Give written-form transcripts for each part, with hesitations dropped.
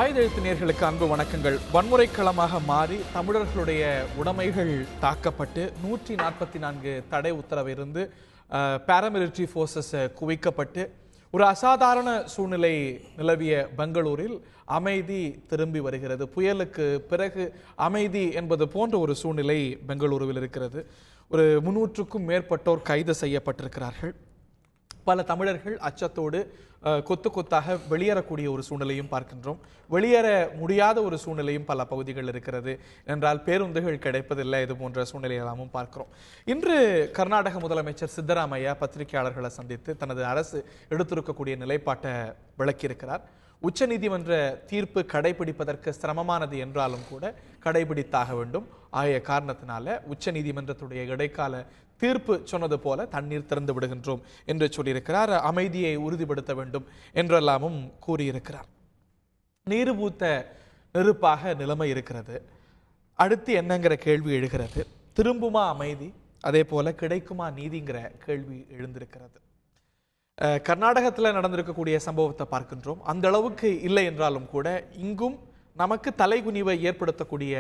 ஆயுதெழுத்து நேயர்களுக்கு அன்பு வணக்கங்கள். வன்முறை களமாக மாறி தமிழர்களுடைய உடைமைகள் தாக்கப்பட்டு 144 தடை உத்தரவு இருந்து பாராமிலிட்டரி ஃபோர்ஸஸ் குவிக்கப்பட்டு ஒரு அசாதாரண சூழ்நிலை நிலவிய பெங்களூரில் அமைதி திரும்பி வருகிறது. புயலுக்கு பிறகு அமைதி என்பது போன்ற ஒரு சூழ்நிலை பெங்களூருவில் இருக்கிறது. ஒரு 300க்கும் மேற்பட்டோர் கைது செய்யப்பட்டிருக்கிறார்கள். பல தமிழர்கள் அச்சத்தோடு கொத்து கொத்தாக வெளியேறக்கூடிய ஒரு சூழ்நிலையும் பார்க்கின்றோம். வெளியேற முடியாத ஒரு சூழ்நிலையும் பல பகுதிகள் இருக்கிறது என்றால் பேருந்துகள் கிடைப்பதில்லை. இது போன்ற சூழ்நிலையெல்லாமும் பார்க்கிறோம். இன்று கர்நாடக முதலமைச்சர் சித்தராமையா பத்திரிகையாளர்களை சந்தித்து தனது அரசு எடுத்திருக்கக்கூடிய நிலைப்பாட்டை விளக்கியிருக்கிறார். உச்ச நீதிமன்ற தீர்ப்பு கடைபிடிப்பதற்கு சிரமமானது என்றாலும் கூட கடைபிடித்தாக வேண்டும். ஆகிய காரணத்தினால உச்ச நீதிமன்றத்துடைய இடைக்கால தீர்ப்பு சொன்னது போல தண்ணீர் திறந்து விடுகின்றோம் என்று சொல்லியிருக்கிறார். அமைதியை உறுதிப்படுத்த வேண்டும் என்றெல்லாமும் கூறியிருக்கிறார். நீர் பூத்த நெருப்பாக நிலைமை இருக்கிறது. அடுத்து என்னங்கிற கேள்வி எழுகிறது. திரும்புமா அமைதி, அதே போல கிடைக்குமா நீதிங்கிற கேள்வி எழுந்திருக்கிறது. கர்நாடகத்தில் நடந்திருக்கக்கூடிய சம்பவத்தை பார்க்கின்றோம். அந்த அளவுக்கு இல்லை என்றாலும் கூட இங்கும் நமக்கு தலைகுனிவை ஏற்படுத்தக்கூடிய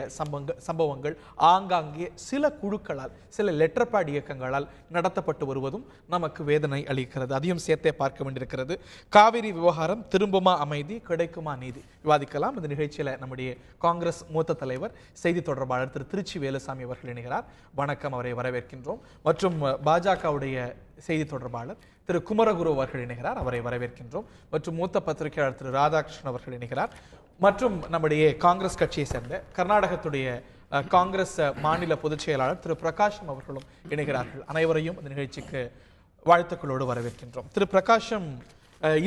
சம்பவங்கள் ஆங்காங்கே சில குழுக்களால், சில லெட்டர் பேட் இயக்கங்களால் நடத்தப்பட்டு வருவதும் நமக்கு வேதனை அளிக்கிறது. அதையும் சேர்த்தே பார்க்க வேண்டியிருக்கிறது. காவிரி விவகாரம், திரும்புமா அமைதி, கிடைக்குமா நீதி, விவாதிக்கலாம். இந்த நிகழ்ச்சியில் நம்முடைய காங்கிரஸ் மூத்த தலைவர் செய்தி தொடர்பாளர் திரு திருச்சி வேலுசாமி அவர்கள் இணைகிறார். வணக்கம், அவரை வரவேற்கின்றோம். மற்றும் பாஜகவுடைய செய்தி தொடர்பாளர் திரு குமரகுரு அவர்கள் இணைகிறார், அவரை வரவேற்கின்றோம். மற்றும் மூத்த பத்திரிகையாளர் திரு ராதாகிருஷ்ணன் அவர்கள் இணைகிறார். மற்றும் நம்முடைய காங்கிரஸ் கட்சியை சேர்ந்த கர்நாடகத்துடைய காங்கிரஸ் மாநில பொதுச் செயலாளர் திரு பிரகாஷம் அவர்களும் இணைகிறார்கள். அனைவரையும் இந்த நிகழ்ச்சிக்கு வாழ்த்துக்களோடு வரவேற்கின்றோம். திரு பிரகாஷம்,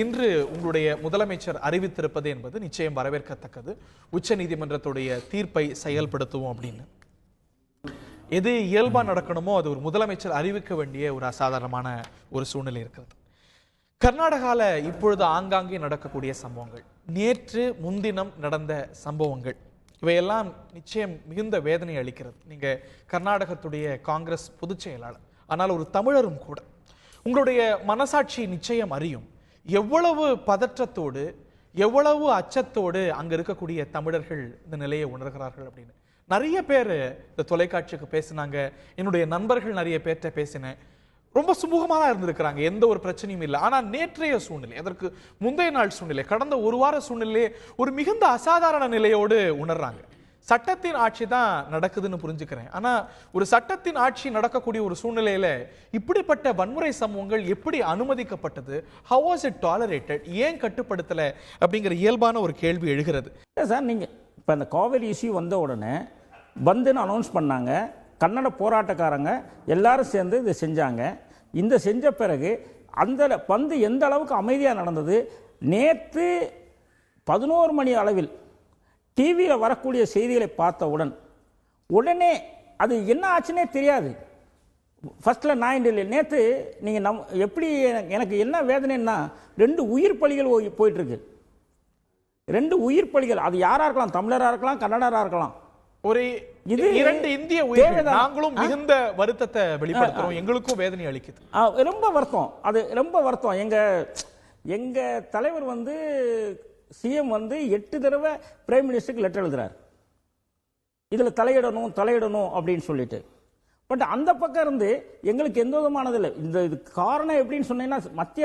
இன்று உங்களுடைய முதலமைச்சர் அறிவித்திருப்பது என்பது நிச்சயம் வரவேற்கத்தக்கது. உச்ச நீதிமன்றத்துடைய தீர்ப்பை செயல்படுத்துவோம் அப்படின்னு. எது இயல்பா நடக்கணுமோ அது ஒரு முதலமைச்சர் அறிவிக்க வேண்டிய ஒரு அசாதாரணமான ஒரு சூழ்நிலை இருக்கிறது. கர்நாடகால இப்பொழுது ஆங்காங்கே நடக்கக்கூடிய சம்பவங்கள், நேற்று முன்தினம் நடந்த சம்பவங்கள், இவையெல்லாம் நிச்சயம் மிகுந்த வேதனை அளிக்கிறது. நீங்க கர்நாடகத்துடைய காங்கிரஸ் பொதுச் செயலாளர், ஆனால் ஒரு தமிழரும் கூட உங்களுடைய மனசாட்சி நிச்சயம் அறியும் எவ்வளவு பதற்றத்தோடு, எவ்வளவு அச்சத்தோடு அங்க இருக்கக்கூடிய தமிழர்கள் இந்த நிலையை உணர்கிறார்கள் அப்படின்னு. நிறைய பேர் இந்த தொலைக்காட்சிக்கு பேசினாங்க. என்னுடைய நண்பர்கள் நிறைய பேர்கிட்ட பேசினேன். ரொம்ப சுமூகமாக தான் இருந்திருக்கிறாங்க, எந்த ஒரு பிரச்சனையும் இல்லை. ஆனால் நேற்றைய சூழ்நிலை, அதற்கு முந்தைய நாள் சூழ்நிலை, கடந்த ஒரு வார சூழ்நிலையே ஒரு மிகுந்த அசாதாரண நிலையோடு உணர்றாங்க. சட்டத்தின் ஆட்சி தான் நடக்குதுன்னு புரிஞ்சுக்கிறேன். ஆனால் ஒரு சட்டத்தின் ஆட்சி நடக்கக்கூடிய ஒரு சூழ்நிலையில இப்படிப்பட்ட வன்முறை சம்பவங்கள் எப்படி அனுமதிக்கப்பட்டது? How was it tolerated? ஏன் கட்டுப்படுத்தலை அப்படிங்கிற இயல்பான ஒரு கேள்வி எழுகிறது. சார், நீங்கள் இப்போ இந்த காவிரி இஷ்யூ வந்த உடனே பந்துன்னு அனௌன்ஸ் பண்ணாங்க. கன்னட போராட்டக்காரங்க எல்லாரும் சேர்ந்து இதை செஞ்சாங்க. இந்த செஞ்ச பிறகு அந்த பந்து எந்த அளவுக்கு அமைதியாக நடந்தது. நேற்று 11 மணி அளவில் டிவியில் வரக்கூடிய செய்திகளை பார்த்தவுடன் உடனே அது என்ன ஆச்சுன்னே தெரியாது. ஃபர்ஸ்டில் நான் இல்லை. நேற்று நீங்கள் எப்படி எனக்கு என்ன வேதனைன்னா, 2 உயிர் பலிகள் போயிட்டுருக்கு. 2 உயிர் பலிகள். அது யாராக இருக்கலாம், தமிழராக இருக்கலாம், கன்னடராக இருக்கலாம். ஒரு இது 2 இந்திய உயிர்கள். நாங்களும் மிகுந்த வருத்தத்தை வெளிப்படுத்துறோம். எங்களுக்கும் வேதனை அளிக்குது. ரொம்ப வருத்தம், அது ரொம்ப வருத்தம். எங்க தலைவர் சிஎம் 8 தடவை பிரைம் மினிஸ்டருக்கு லெட்டர் எழுதுறாரு, இதுல தலையிடணும் அப்படின்னு சொல்லிட்டு. பட் அந்த பக்கம் இருந்து எங்களுக்கு எந்த விதமானது இல்லை. இந்த காரணம் எப்படின்னு சொன்னீங்கன்னா, மத்திய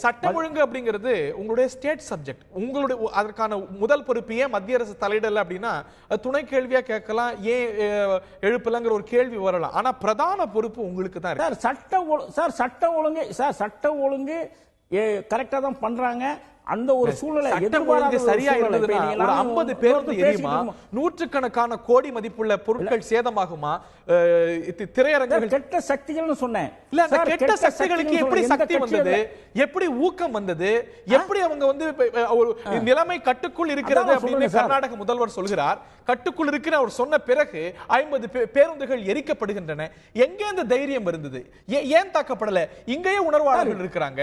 சட்டம் ஒழுங்கு அப்படிங்கிறது உங்களுடைய ஸ்டேட் சப்ஜெக்ட். உங்களுடைய அதற்கான முதல் பொறுப்பு ஏன் மத்திய அரசு தலையிடல அப்படின்னா துணை கேள்வியா கேட்கலாம், ஏன் எழுப்பலங்கிற ஒரு கேள்வி வரலாம். ஆனா பிரதான பொறுப்பு உங்களுக்கு தான். சட்டம் ஒழுங்கு கரெக்டா தான் பண்றாங்க. அந்த ஒரு சூழ்நிலை சரியா இருந்ததுன்னா 50 பேருந்து எரியுமா, நூற்றுக்கணக்கான கோடி மதிப்புள்ள பொருட்கள் சேதமாகுமா, திரையரங்குகள் கெட்ட சக்திகள்னு சொன்னேன். இல்ல, அந்த கெட்ட சக்திகளுக்கு எப்படி சக்தி வந்தது, எப்படி ஊக்கம் வந்தது, எப்படி அவங்க ஒரு நிலைமை கட்டுக்குள் இருக்கிறது அப்படின்னு கர்நாடக முதல்வர் சொல்கிறார். கட்டுக்குள் இருக்கிற அவர் சொன்ன பிறகு 50 பேருந்துகள் எரிக்கப்படுகின்றன. எங்கே இந்த தைரியம் இருந்தது? ஏன் தாக்கப்படல? இங்கேயே உணர்வாளர்கள் இருக்கிறாங்க,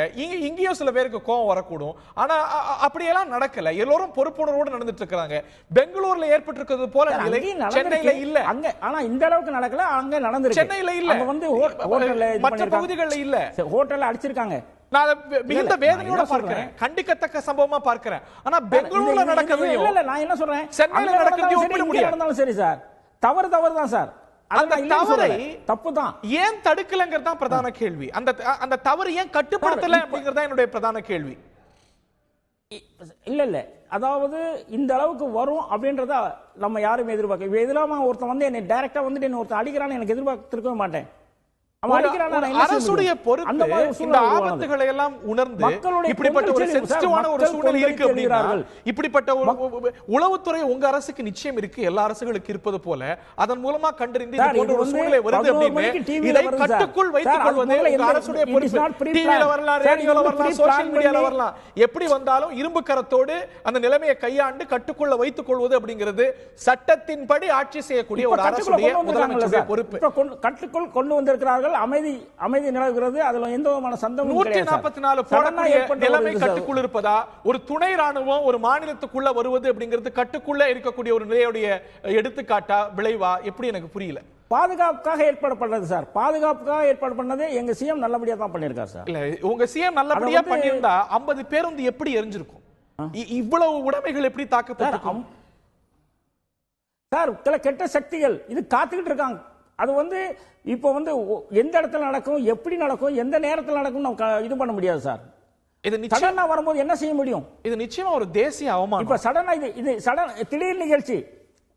இங்கேயும் சில பேருக்கு கோபம் வரக்கூடும். ஆனா ஆனா அப்படியெல்லாம் நடக்கல. எல்லோரும் பொறுப்புணர்வோடு நடந்துட்டு இருக்காங்க. பெங்களூர்ல ஏற்பட்டிருக்கிறது போல நிலை சென்னையில இல்ல. அங்க ஆனா இந்த அளவுக்கு நடக்கல, அங்க நடந்துருக்கு. சென்னையில இல்ல. அங்க வந்து ஹோட்டல்ல மற்ற பகுதிகளில் இல்ல. ஹோட்டல்ல அடிச்சிருக்காங்க. நான் மிகுந்த வேதனையோட பார்க்கிறேன், கண்டிக்கத்தக்க சம்பவமா பார்க்கிறேன். ஆனா பெங்களூர்ல நடக்கிறதையும் இல்ல நான் என்ன சொல்றேன், சென்னையில நடக்கிறதையும் ஒப்பிட முடியாது. நடந்தாலும் சரி சார், தவறு தான் சார். அந்த தவறை தப்புதான் ஏன் தடுக்கலங்கிறது தான் பிரதான கேள்வி. அந்த தவறு ஏன் கட்டுப்படுத்தல அப்படிங்கிறது தான் என்னுடைய பிரதான கேள்வி. இல்ல அதாவது இந்த அளவுக்கு வரும் அப்படின்றத நம்ம யாரும் எதிர்பார்க்க. இதெல்லாம் ஒருத்தன் வந்து என்ன டைரக்டா வந்துட்டு என்ன ஒருத்தன் அடிக்கிறான்னு எனக்கு எதிர்பார்த்திருக்கவே மாட்டேன். அரசுடைய பொறுப்பு இந்த ஆபத்துகளை எல்லாம் உணர்ந்து இப்படிப்பட்ட ஒரு சென்சிட்டிவான ஒரு சூழ்நிலை இருக்கு அப்படின்னா, இப்படிப்பட்ட ஒரு உளவுத்துறை உங்க அரசுக்கு நிச்சயம் இருக்கு, எல்லா அரசுகளுக்கு இருப்பது போல. அதன் மூலமா கண்டறிந்து இது போன்ற ஒரு சூழ்நிலை வருது அப்படின்னு இதை கட்டுக்குள் வைத்துக் கொள்வது உங்க அரசுடைய பொறுப்பு. டிவில வரலாம், ரேடியோல வரலாம், சோசியல் மீடியால வரலாம், எப்படி வந்தாலும் இரும்பு கரத்தோடு அந்த நிலைமையை கையாண்டு கட்டுக்குள்ள வைத்துக் கொள்வது அப்படிங்கிறது சட்டத்தின்படி ஆட்சி செய்யக்கூடிய ஒரு அரசுடைய முதலமைச்சருடைய பொறுப்பு. கட்டுக்குள் கொண்டு வந்திருக்கிறார்கள். அமைதி நிலவுகிறது. அதுல எந்த விதமான சந்தேகமும் கிடையாது. 144 போடக்கூடிய நிலைமை கட்டுக்குள் இருப்பதா? ஒரு துணை ராணுவம் ஒரு மாநிலத்துக்குள்ள வருவது அப்படிங்கிறது கட்டுக்குள்ள இருக்கக்கூடிய ஒரு நிலையுடைய எடுத்துக்காட்டா, விளைவா? எப்படி எனக்கு புரியல. பாதுகாப்புக்காக ஏற்பாடு பண்ணது சார். பாதுகாப்புக்காக ஏற்பாடு பண்ணது எங்க சிஎம் நல்லபடியா தான் பண்ணிருக்காரு சார். இல்ல உங்க சிஎம் நல்லபடியா பண்ணியிருந்தா 50 பேருந்து எப்படி எரிஞ்சிருக்கும்? இவ்வளவு உடைமைகள் எப்படி தாக்கப்பட்டிருக்கும் சார்? சில கெட்ட சக்திகள் இது காத்துக்கிட்டு இருக்காங்க. அது வந்து இப்போ வந்து எந்த இடத்துல நடக்கும், எப்படி நடக்கும், எந்த நேரத்தில் நடக்கும் நம்ம இது பண்ண முடியாது சார். இது சடனா வரும்போது என்ன செய்ய முடியும்? இது நிச்சயமா ஒரு தேசிய அவமானம். இப்ப சடனா இது சடன் திடீர் நிகழ்ச்சி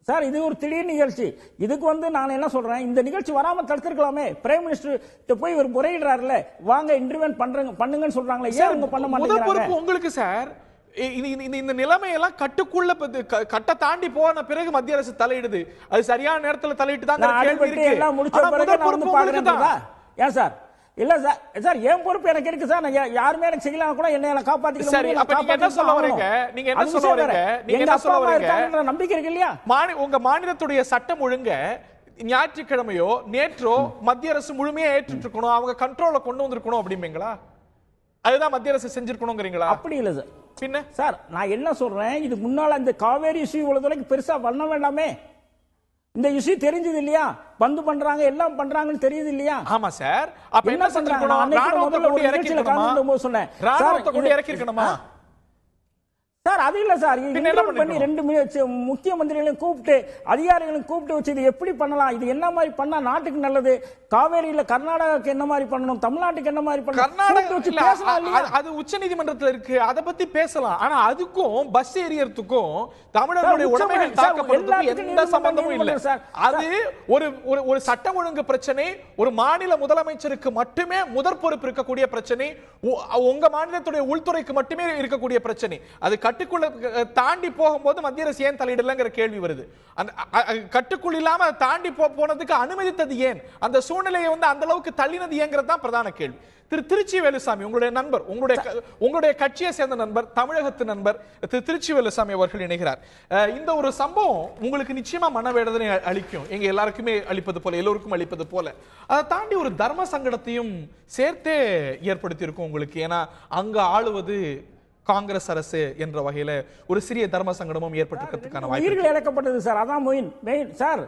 சார். இது ஒரு திடீர் நிகழ்ச்சி. இதுக்கு வந்து நான் என்ன சொல்றேன், இந்த நிகழ்ச்சி வராம தடுத்திருக்கலாமே. பிரைம் மினிஸ்டர் போய் ஒரு முறையிடுறாருல, வாங்க இன்டர்வென்ட் பண்ணுங்கன்னு சொல்றாங்களே, ஏன் அவங்க பண்ண மாட்டேங்கிறாங்க? உங்களுக்கு சார் இந்த நிலைமையெல்லாம் கட்டுக்குள்ள கட்ட தாண்டி போன பிறகு மத்திய அரசு தலையிடுது. அது சரியான நேரத்துல தலையிட்டு தான் கேள்வி இருக்கு. எல்லாம் முடிச்ச பிறகு நான் வந்து பாக்குறேன். ஏன் சார்? இல்ல சார், சார் என் பொறுப்பு எனக்கு இருக்கு சார். நான் யாருமே எனக்கு செய்யலாம் கூட என்ன காப்பாத்திக்க முடியும். அப்ப நீங்க என்ன சொல்ல வரீங்க? நீங்க என்ன சொல்ல வரீங்க? நீங்க என்ன சொல்ல வரீங்க? நம்பிக்கை இருக்கு இல்லையா? உங்க மாநிலத்துடைய சட்டம் ஒழுங்க ஞாயிற்றுக்கிழமையோ நேற்றோ மத்திய அரசு முழுமையா ஏற்றுட்டு இருக்கணும், அவங்க கண்ட்ரோல்ல கொண்டு வந்திருக்கணும் அப்படிம்பீங்களா? அதுதான் மத்திய அரசு செஞ்சிருக்கணும்ங்கறீங்களா? அப்படி இல்ல சார். பின்ன சார் நான் என்ன சொல்றேன், இது முன்னால இந்த காவேரி இஷ்யூ இவ்வளவு பெருசா பண்ண வேண்டாமே? இந்த இஷ்யூ தெரிஞ்சது இல்லையா? பந்து பண்றாங்க, எல்லாம் பண்றாங்கன்னு தெரியுது இல்லையா? ஆமா சார். அப்ப என்ன செஞ்சிருக்கணும்? ராணுவத்தை கொண்டு இறக்கி இருக்கணுமா? சொன்னேன் ராணுவத்தை கொண்டு இறக்கி இருக்கணுமா சார்? அது இல்ல சார். பண்ணி 2 முக்கிய மந்திரிகளையும் கூப்பிட்டு அதிகாரிகளையும் கூப்பிட்டு வச்சு இது எப்படி பண்ணலாம், இது என்ன மாதிரி பண்ணா நாட்டுக்கு நல்லது, காவேரியில கர்நாடகாவுக்கு என்ன மாதிரி பண்ணணும், தமிழ்நாட்டுக்கு என்ன மாதிரி பண்ணணும், அது உச்ச நீதிமன்றத்தில் இருக்கு. அதை பத்தி பேசலாம். ஆனா அதுக்கும் பஸ் ஏரியறதுக்கும் தமிழர்களுடைய உடைமைகள் தாக்கப்படுறதுக்கும் எந்த சம்பந்தமும் இல்லை சார். அது ஒரு சட்டம் ஒழுங்கு பிரச்சனை, ஒரு மாநில முதலமைச்சருக்கு மட்டுமே முதற் பொறுப்பு இருக்கக்கூடிய பிரச்சனை, உங்க மாநிலத்துடைய உள்துறைக்கு மட்டுமே இருக்கக்கூடிய பிரச்சனை. அது கட்டுக்குள்ள தாண்டி போகும்போது மத்திய அரசு ஏன் தலையிடலங்கிற கேள்வி வருது. அந்த கட்டுக்குள் இல்லாம தாண்டி போனதுக்கு அனுமதித்தது ஏன், அந்த சூழ்நிலையை வந்து அந்த அளவுக்கு தள்ளினது ஏங்கிறது தான் பிரதான கேள்வி. திருச்சி வேலுசாமி உங்களுடைய நண்பர், உங்களுடைய கட்சியை சேர்ந்த நண்பர், தமிழகத்து நண்பர் திருச்சி வேலுசாமி அவர்கள் இணைகிறார். இந்த ஒரு சம்பவம் உங்களுக்கு நிச்சயமா மனவேதனை அளிக்கும், எங்க எல்லாருக்குமே அளிப்பது போல, எல்லோருக்கும் அளிப்பது போல. அதை தாண்டி ஒரு தர்ம சங்கடத்தையும் சேர்த்தே ஏற்படுத்தி இருக்கும் உங்களுக்கு. ஏன்னா அங்க ஆளுவது காங்கிரஸ் அரசு என்ற வகையில ஒரு சிறிய தர்ம சங்கடமும் ஏற்பட்டிருக்கிறதுக்கான வாய்ப்பு. உயிர்கள் இழக்கப்பட்டது சார். அதான் மெயின் சார்.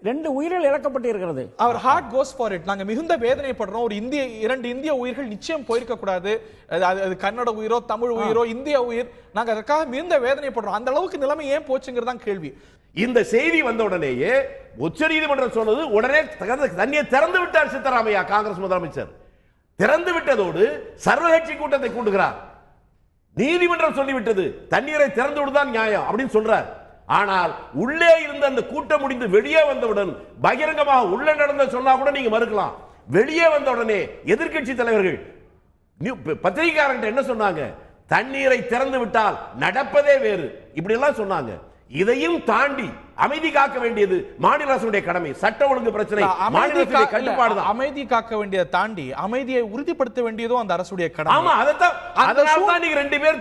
2 உயிர்கள் இழக்கப்பட்டு இருக்கிறது. அவர் ஹார்ட் கோஸ் ஃபார் இட். நாங்க மிகுந்த வேதனைப்படுறோம். ஒரு 2 இந்திய உயிர்கள் நிச்சயம் போயிருக்க கூடாது. அது கன்னட உயிரோ தமிழ் உயிரோ இந்திய உயிர். நாங்க அதற்காக மிகுந்த வேதனைப்படுறோம். அந்த அளவுக்கு நிலைமை ஏன் போச்சுங்கிறது தான் கேள்வி. இந்த செய்தி வந்த உடனேயே உச்சநீதிமன்றம் சொன்னது, உடனே தண்ணியை திறந்து விட்டார் சித்தராமையா காங்கிரஸ் முதலமைச்சர். திறந்து விட்டதோடு சர்வகட்சி கூட்டத்தை கூட்டுகிறார். நீதிமன்றம் சொல்லிவிட்டது தண்ணீரை திறந்து விடுதான் நியாயம் அப்படின்னு சொல்றார். ஆனால் உள்ளே இருந்த அந்த கூட்டம் முடிந்து வெளியே வந்தவுடன் பகிரங்கமாக உள்ள நடந்த சொன்னா கூட நீங்க மறுக்கலாம். வெளியே வந்த உடனே எதிர்க்கட்சி தலைவர்கள் பத்திரிகையாளர்கள் என்ன சொன்னாங்க? தண்ணீரை திறந்து விட்டால் நடப்பதே வேறு, இப்படி எல்லாம் சொன்னாங்க. இதையும் தாண்டி அமைதி காக்க வேண்டியது மாநில அரசுடைய கடமை. சட்ட ஒழுங்கு பிரச்சனை மாநில கட்டுப்பாடு. அமைதி காக்க வேண்டியதை தாண்டி அமைதியை உறுதிப்படுத்த வேண்டியதும் அந்த அரசுடைய கடமை. ஆமா, அதனால்தான் நீங்க 2 பேர்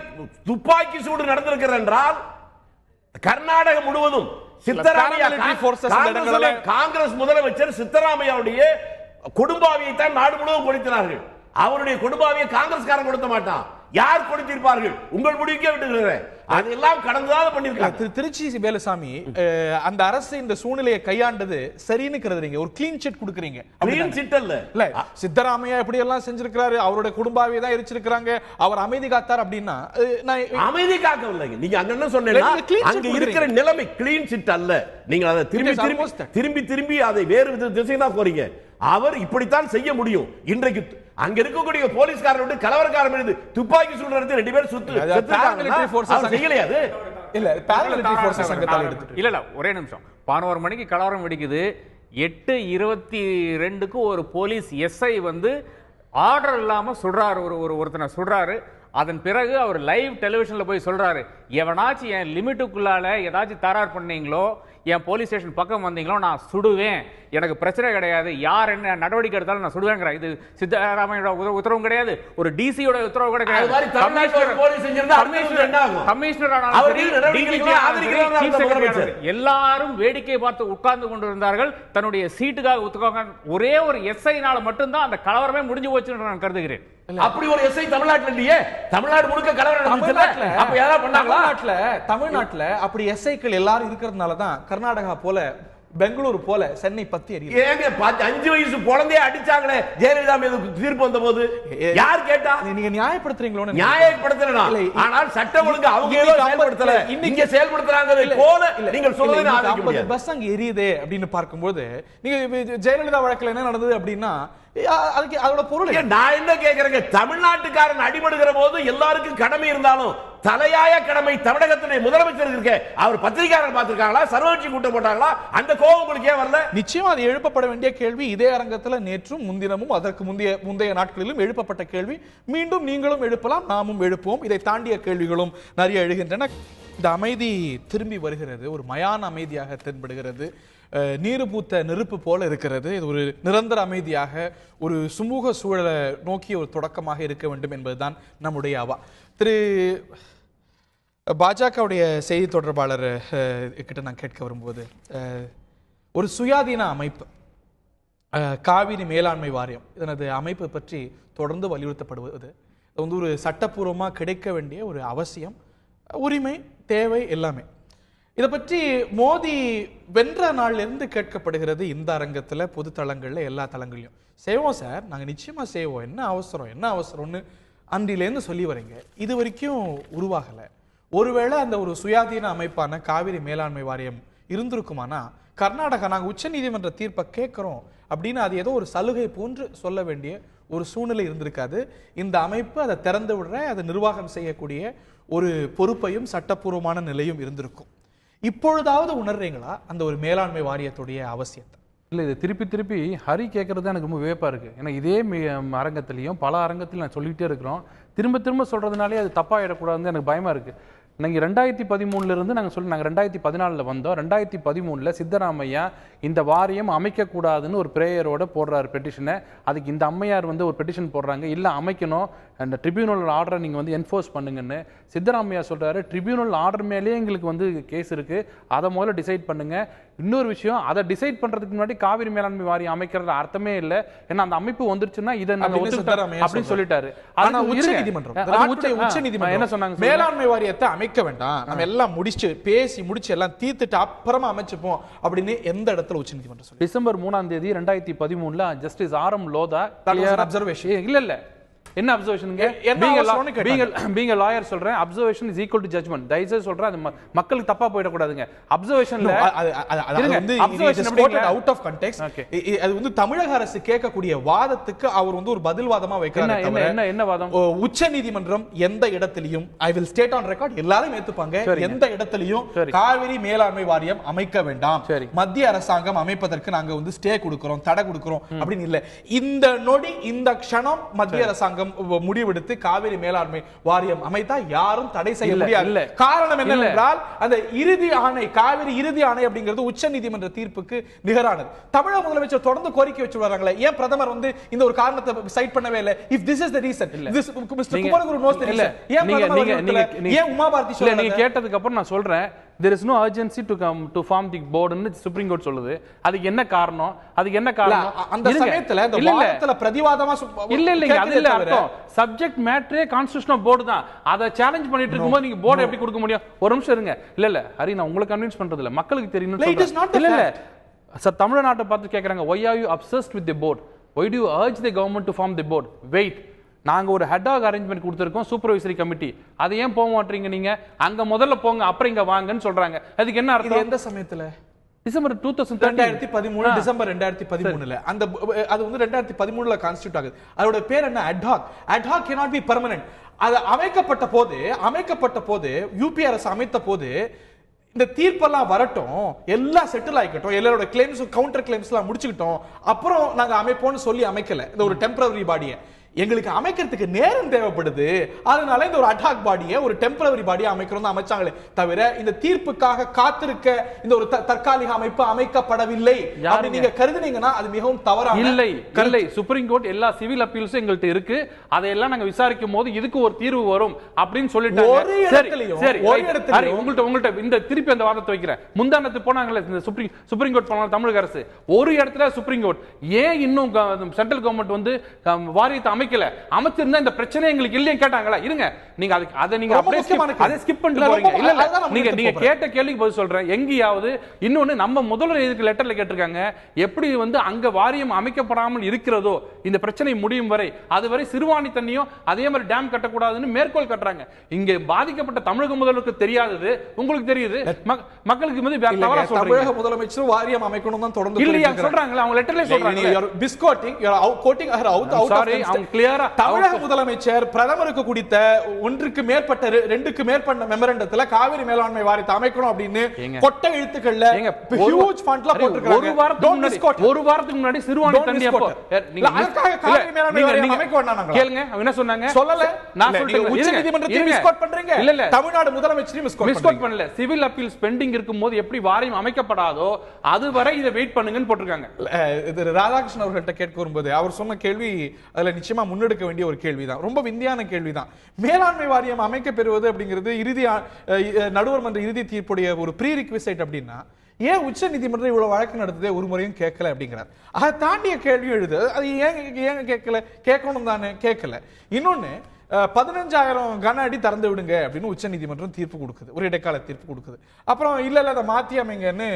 துப்பாக்கி சூடு நடந்திருக்கிறது என்றால் கர்நாடகம் முழுவதும் சித்தராமையா காங்கிரஸ் முதலமைச்சர் சித்தராமையாவுடைய குடும்பாவியை தான் நாடு முழுவதும் கொடுக்கிறார்கள். அவருடைய குடும்பாவியை காங்கிரஸ்காரன் கொடுக்க மாட்டான். யார் கொடுத்திருப்பார்கள்? உங்கள் முடிவுக்கே விட்டுகிறேன். அதெல்லாம் கடந்ததாக பண்ணிருக்காங்க. திருச்சி வேலுசாமி, அந்த அரசு இந்த சூழ்நிலையை கையாண்டது சரின்னு கருதுறீங்க? ஒரு கிளீன் சிட் கொடுக்குறீங்க. கிளீன் சிட் இல்ல, சித்தராமையா எப்படி எல்லாம் செஞ்சிருக்காரு, அவருடைய குடும்பாவே தான் எரிச்சிருக்காங்க, அவர் அமைதி காத்தார் அப்படின்னா அமைதி காக்கவில்லை. நீங்க அங்க என்ன சொன்னீங்கன்னா அங்க இருக்கிற நிலைமை கிளீன் சிட் அல்ல. நீங்க அதை திரும்பி திரும்பி அதை வேறு திசை தான் போறீங்க. அவர் இப்படித்தான் செய்ய முடியும். இன்றைக்கு அங்க இருக்கக்கூடிய போலீஸ்காரர் விட்டு கலவரக்காரர் மீது துப்பாக்கி சூடு 2 பேர் செய்யலையாது. இல்ல ஒரே நிமிஷம். 11 மணிக்கு கலவரம் வெடிக்குது. 8:22க்கு ஒரு போலீஸ் எஸ்ஐ வந்து ஆர்டர் இல்லாம சுடுறாரு, ஒருத்தனை சுடுறாரு. அதன் பிறகு அவர் லைவ் டெலிவிஷன்ல போய் சொல்றாரு, எவனாச்சும் என் லிமிட்டுக்குள்ளால ஏதாச்சும் தரார் பண்ணீங்களோ, என் போலீஸ் ஸ்டேஷன் பக்கம் வந்தீங்களோ நான் சுடுவேன், எனக்கு பிரச்சனை கிடையாது, யார் என்ன நடவடிக்கை எடுத்தாலும் நான் சுடுவேங்கிற. இது சித்தராமையோட உத்தரவும் கிடையாது, ஒரு டிசியோட உத்தரவு கிடையாது. எல்லாரும் வேடிக்கை பார்த்து உட்கார்ந்து கொண்டிருந்தார்கள். தன்னுடைய சீட்டுக்காக ஒரே ஒரு எஸ்ஐனால மட்டும்தான் அந்த கலவரமே முடிஞ்சு போச்சு நான் கருதுகிறேன். அப்படி ஒரு எஸ்ஐ தமிழ்நாட்டில் இல்லையே. தமிழ்நாடு முழுக்க கலவரம் தமிழ்நாட்டுல அப்படி எஸ்ஐக்கள் எல்லாரும் இருக்கிறதுனால தான் கர்நாடகா போல, பெங்களூரு போல, சென்னை பத்தி எரியுது. ஏங்க 5 வயசு குழந்தைய அடிச்சாங்களே ஜெயலலிதா மீது தீர்ப்பு வந்த போது யார் கேட்டா? நீங்க நியாயப்படுத்துறீங்களோ? நியாயப்படுத்தல. ஆனால் சட்டம் ஒழுங்கு அவங்க ஏதோ செயல்படுத்தல, இங்க செயல்படுத்துறாங்க போல நீங்கள் சொல்றது ஆதரிக்க முடியாது. பஸ் அங்க எரியுதே அப்படின்னு பார்க்கும்போது நீங்க ஜெயலலிதா வழக்குல என்ன நடந்தது அப்படின்னா அதுக்கு அதோட பொருள் நான் என்ன கேக்குறேங்க, தமிழ்நாட்டுக்காரன் அடிபடுகிற போது எல்லாருக்கும் கடமை இருந்தாலும் தலையாய கடமை தமிழகத்துடைய முதலமைச்சர் இருக்க. அவர் பத்திரிகையாளர் பார்த்திருக்காங்களா? சர்வகட்சி கூட்டம் போட்டாங்களா? அந்த கோபம் உங்களுக்கு ஏன் வரல? நிச்சயமா அது எழுப்பப்பட வேண்டிய கேள்வி. இதே அரங்கத்தில் நேற்றும் முன்தினமும் அதற்கு முந்தைய நாட்களிலும் எழுப்பப்பட்ட கேள்வி. மீண்டும் நீங்களும் எழுப்பலாம், நாமும் எழுப்புவோம். இதை தாண்டிய கேள்விகளும் நிறைய எழுகின்றன. இந்த அமைதி திரும்பி வருகிறது, ஒரு மயான அமைதியாக தென்படுகிறது, நீரு பூத்த நெருப்பு போல இருக்கிறது. இது ஒரு நிரந்தர அமைதியாக, ஒரு சுமூக சூழலை நோக்கிய ஒரு தொடக்கமாக இருக்க வேண்டும் என்பதுதான் நம்முடைய அவா. பாஜகவுடைய செய்தி தொடர்பாளர் கிட்ட நான் கேட்க வரும்போது, ஒரு சுயாதீன அமைப்பு காவிரி மேலாண்மை வாரியம், இதனது அமைப்பு பற்றி தொடர்ந்து வலியுறுத்தப்படுவது வந்து ஒரு சட்டப்பூர்வமாக கிடைக்க வேண்டிய ஒரு அவசியம், உரிமை, தேவை எல்லாமே. இதை பற்றி மோடி வென்ற நாளிலிருந்து கேட்கப்படுகிறது. இந்த அரங்கத்தில், பொது தளங்களில், எல்லா தளங்களையும் செய்வோம் சார், நாங்கள் நிச்சயமாக செய்வோம், என்ன அவசரம்னு அன்றிலேருந்து சொல்லி வரீங்க. இது வரைக்கும் உருவாகலை. ஒருவேளை அந்த ஒரு சுயாதீன அமைப்பான காவிரி மேலாண்மை வாரியம் இருந்திருக்குமானா, கர்நாடகா நாங்கள் உச்ச நீதிமன்ற தீர்ப்பை கேட்குறோம் அப்படின்னு அது ஏதோ ஒரு சலுகை போன்று சொல்ல வேண்டிய ஒரு சூழ்நிலை இருந்திருக்காது. இந்த அமைப்பு அதை திறந்து விடுற, அதை நிர்வாகம் செய்யக்கூடிய ஒரு பொறுப்பையும் சட்டப்பூர்வமான நிலையும் இருந்திருக்கும். இப்பொழுதாவது உணர்றீங்களா அந்த ஒரு மேலாண்மை வாரியத்துடைய அவசியத்தை? இல்லை, இது திருப்பி ஹரி கேட்கறது எனக்கு ரொம்ப வியப்பாக இருக்குது. ஏன்னா இதே அரங்கத்திலையும் பல அரங்கத்தில் நான் சொல்லிக்கிட்டே இருக்கிறோம். திரும்ப சொல்கிறதுனாலே அது தப்பாகிடக்கூடாதுன்னு எனக்கு பயமாக இருக்குது. நாங்கள் 2013 நாங்கள் 2014 வந்தோம். 2013 சித்தராமையா இந்த வாரியம் அமைக்கக்கூடாதுன்னு ஒரு பிரேயரோட போடுறாரு பெட்டிஷனை. அதுக்கு இந்த அம்மையார் ஒரு பெட்டிஷன் போடுறாங்க, இல்லை அமைக்கணும், அந்த ட்ரிபியூனல் ஆர்டரை நீங்கள் என்ஃபோர்ஸ் பண்ணுங்கன்னு. சித்தராமையா சொல்கிறாரு, ட்ரிபியூனல் ஆர்டர் மேலேயே எங்களுக்கு கேஸ் இருக்குது, அதை முதல்ல டிசைட் பண்ணுங்க. இன்னொரு விஷயம், அதை டிசைட் பண்ணுறதுக்கு முன்னாடி காவிரி மேலாண்மை வாரியம் அமைக்கிறது அர்த்தமே இல்லை, ஏன்னா அந்த அமைப்பு வந்துருச்சுன்னா இதை நாங்கள் அப்படின்னு சொல்லிட்டாரு. உச்சநீதிமன்றம் என்ன சொன்னாங்க? மேலாண்மை வாரியத்தை அமைக்க வேண்டாம், நம்ம எல்லாம் பேசி முடிச்சு எல்லாம் தீர்த்துட்டு அப்புறமா அமைச்சுப்போம் அப்படின்னு எந்த இடத்துல உச்சநீதிமன்றம் சொல்லி? December 3 2013 justice R M. Lodha observation இல்ல என்ன அப்சர்வேஷனுங்க? பீங் a lawyer சொல்றேன், observation is equal to judgment. தயவுசெய்து சொல்றேன், அது மக்களுக்கு தப்பா போயிடக்கூடாதுங்க. அப்சர்வேஷன்ல அவுட் ஆஃப் கான்டெக்ஸ்ட் அது தமிழக அரசு கேட்கக்கூடிய வாதத்துக்கு அவர் ஒரு பதில் வாதமா வைக்கிறார். என்ன வாதம்? உச்ச நீதிமன்றம் எந்த இடத்திலையும், I will state on record, எல்லாரும் ஏத்துப்பாங்க, எந்த இடத்திலையும் காவிரி மேலாண்மை வாரியம் அமைக்க வேண்டாம், மத்திய அரசாங்கம் அமைப்பதற்கு நாங்க ஸ்டே கொடுக்கிறோம், தடை கொடுக்கிறோம் அப்படின்னு இல்ல. இந்த நொடி, இந்த க்ஷணம் மத்திய அரசாங்கம் முடிவெடுத்து காவிரி மேலாண்மை வாரியம் அமைத்தா யாரும் தடை செய்ய முடியாது. காரணம் என்னவென்றால் அந்த இறுதி ஆணை, காவிரி இறுதி ஆணை அப்படிங்கிறது உச்ச நீதிமன்ற தீர்ப்புக்கு நிகரானது. தமிழக முதலமைச்சர் தொடர்ந்து கோரிக்கை வச்சு வராங்களே, ஏன் பிரதமர் இந்த ஒரு காரணத்தை சைட் பண்ணவே இல்லை? If this is the reason, this mister Kumaraguru nose the reason. ஏன் பிரதமர், ஏன் உமா பாரதி சொல்ல? நீங்க கேட்டதுக்கு அப்புறம் நான் சொல்றேன், there is no urgency to form the board ன்னு சுப்ரீம் கோர்ட் சொல்லுது. அதுக்கு என்ன காரணம்? அந்த சமயத்துல இந்த வாதத்துல பிரதிவாதமா இல்ல அது இல்ல அர்த்தம். சப்ஜெக்ட் மேட்டரே கான்ஸ்டிடியூஷனல் போர்டு தான். அதை சேலஞ்ச் பண்ணிட்டு இருக்கும்போது நீங்க போர்டு எப்படி கொடுக்க முடியும்? ஒரு நிமிஷம் இருங்க. இல்ல ஹரி, நான் உங்களுக்கு கன்வின்ஸ் பண்றது இல்ல, மக்களுக்கு தெரியணும். இல்ல சார், தமிழ்நாட்டை பார்த்து கேக்குறாங்க, why are you obsessed with the board? Why do you urge the government to form the board? Wait, நாங்க ஒரு ஹெட் ஆக் அரேஞ்ச்மெண்ட் கொடுத்திருக்கோம், சூப்பர்வைசரி கமிட்டி. அதை ஏன் போக மாட்டீங்க நீங்க? அங்க முதல்ல போங்க, அப்புறம் இங்க வாங்கன்னு சொல்றாங்க. அதுக்கு என்ன அர்த்தம்? எந்த சமயத்துல? டிசம்பர் 2013 டிசம்பர் 2013 அந்த அது வந்து 2013 கான்ஸ்டிடியூட் ஆகுது. அதோட பேர் என்ன? ad hoc cannot be permanent. அது அமைக்கப்பட்ட போது யூபி அரசு அமைத்த போது இந்த தீர்ப்பெல்லாம் வரட்டும், எல்லாம் செட்டில் ஆகிக்கட்டும், எல்லாரோட கிளைம்ஸ் கவுண்டர் கிளைம்ஸ் எல்லாம் முடிச்சுக்கிட்டோம், அப்புறம் நாங்க அமைப்போம்னு சொல்லி அமைக்கல இந்த ஒரு டெம்பரரி பாடியை. எங்களுக்கு அமைக்கிறதுக்கு நேரம் தேவைப்படுது, அதனால இந்த ஒரு அட்டாக் பாடியை ஒரு டெம்பரரி பாடியை அமைக்கிறோம் அமைச்சாங்களே தவிர இந்த தீர்ப்புக்காக காத்திருக்க இந்த ஒரு தற்காலிக அமைப்பு அமைக்கப்படவில்லை. அப்படி நீங்க கருதுனீங்கன்னா அது மிகவும் தவறான. இல்லை, சுப்ரீம் கோர்ட் எல்லா சிவில் அப்பீல்ஸும் எங்கள்கிட்ட இருக்கு, அதையெல்லாம் நாங்க விசாரிக்கும் போது இதுக்கு ஒரு தீர்வு வரும் அப்படின்னு சொல்லிட்டாங்க. உங்கள்கிட்ட இந்த திருப்பி அந்த வாதத்தை வைக்கிறேன். முந்தானத்து போனாங்களே இந்த சுப்ரீம் கோர்ட் போனாங்க தமிழக அரசு, ஒரு இடத்துல சுப்ரீம் கோர்ட் ஏன் இன்னும் சென்ட்ரல் கவர்மெண்ட் வந்து வாரியத்தை அமைச்சிருந்தா இந்த பிரச்சனை எங்களுக்கு இல்லையே கேட்டாங்களா? இருங்க, நீங்க அதை நீங்க அப்படியே ஸ்கிப் பண்ணிட்டு போறீங்க. இல்ல நீங்க கேட்ட கேள்விக்கு பதில் சொல்றேன். எங்கேயாவது இன்னொன்னு நம்ம முதல்வர் இதுக்கு லெட்டர்ல கேட்டிருக்காங்க, எப்படி வந்து அங்க வாரியம் அமைக்கப்படாமல் இருக்கிறதோ இந்த பிரச்சனை முடியும் வரை, அதுவரை சிறுவாணி தண்ணியும் அதே மாதிரி டேம் கட்டக்கூடாதுன்னு மேற்கோள் கட்டுறாங்க. இங்க பாதிக்கப்பட்ட தமிழக முதல்வருக்கு தெரியாதது உங்களுக்கு தெரியுது, மக்களுக்கு வந்து தவறா சொல்றீங்க. தமிழக முதலமைச்சர் வாரியம் அமைக்கணும் தான் தொடர்ந்து இல்லையா சொல்றாங்க, அவங்க லெட்டர்ல சொல்றாங்க. தமிழக முதலமைச்சர் பிரதமருக்கு குடித்த ஒன்றுக்கு மேற்பட்ட 2க்கு மேற்பட்ட மெமரண்டத்துல காவிரி மேலாண்மை வாரியத்தை அமைக்கணும் அப்படின்னு கொட்டை எழுத்துக்கள்ல ஹியூஜ் ஃபண்ட்ல போட்டுருக்காங்க. ஒரு வாரத்துக்கு முன்னாடி சிறுவாணி தண்ணி அப்போ காவிரி மேலாண்மை வாரியம் அமைக்க வேண்டாம் கேளுங்க, என்ன சொன்னாங்க? சொல்லல. நான் சொல்றேன், உச்சநீதிமன்றத்தை மிஸ்கோட் பண்றீங்க. இல்ல தமிழ்நாடு முதலமைச்சர் மிஸ்கோட் பண்ணல. சிவில் அப்பீல்ஸ் பெண்டிங் இருக்கும்போது எப்படி வாரியம் அமைக்கப்படாதோ அதுவரை இதை வெயிட் பண்ணுங்கன்னு போட்டுருக்காங்க. ராதாகிருஷ்ணன் அவர்கள்ட்ட கேட்க வரும்போது அவர் சொன்ன கேள்வி அதுல நிச்சயமா முன்னெடுக்க வேண்டிய ஒரு கேள்விதான், ரொம்ப விந்தியான கேள்விதான். மேலாண்மை வாரியம் அமைக்க பெறுவது அப்படிங்கிறது இறுதி நடுவர் மன்ற இறுதி தீர்ப்புடைய ஒரு ப்ரீ ரிக்விசைட் அப்படின்னா ஏன் உச்ச நீதிமன்றம் இவ்வளவு வழக்கு நடத்துதே ஒரு முறையும் கேட்கல அப்படிங்கிறார். அதை தாண்டிய கேள்வி எழுது, அது ஏன் கேட்கல? கேட்கணும் தானே, கேட்கல. இன்னொன்னு 15,000 கன அடி திறந்து விடுங்க அப்படின்னு உச்ச நீதிமன்றம் தீர்ப்பு கொடுக்குது, ஒரு இடைக்கால தீர்ப்பு கொடுக்குது. அப்புறம் இல்ல அதை மாத்தி அமைங்கன்னு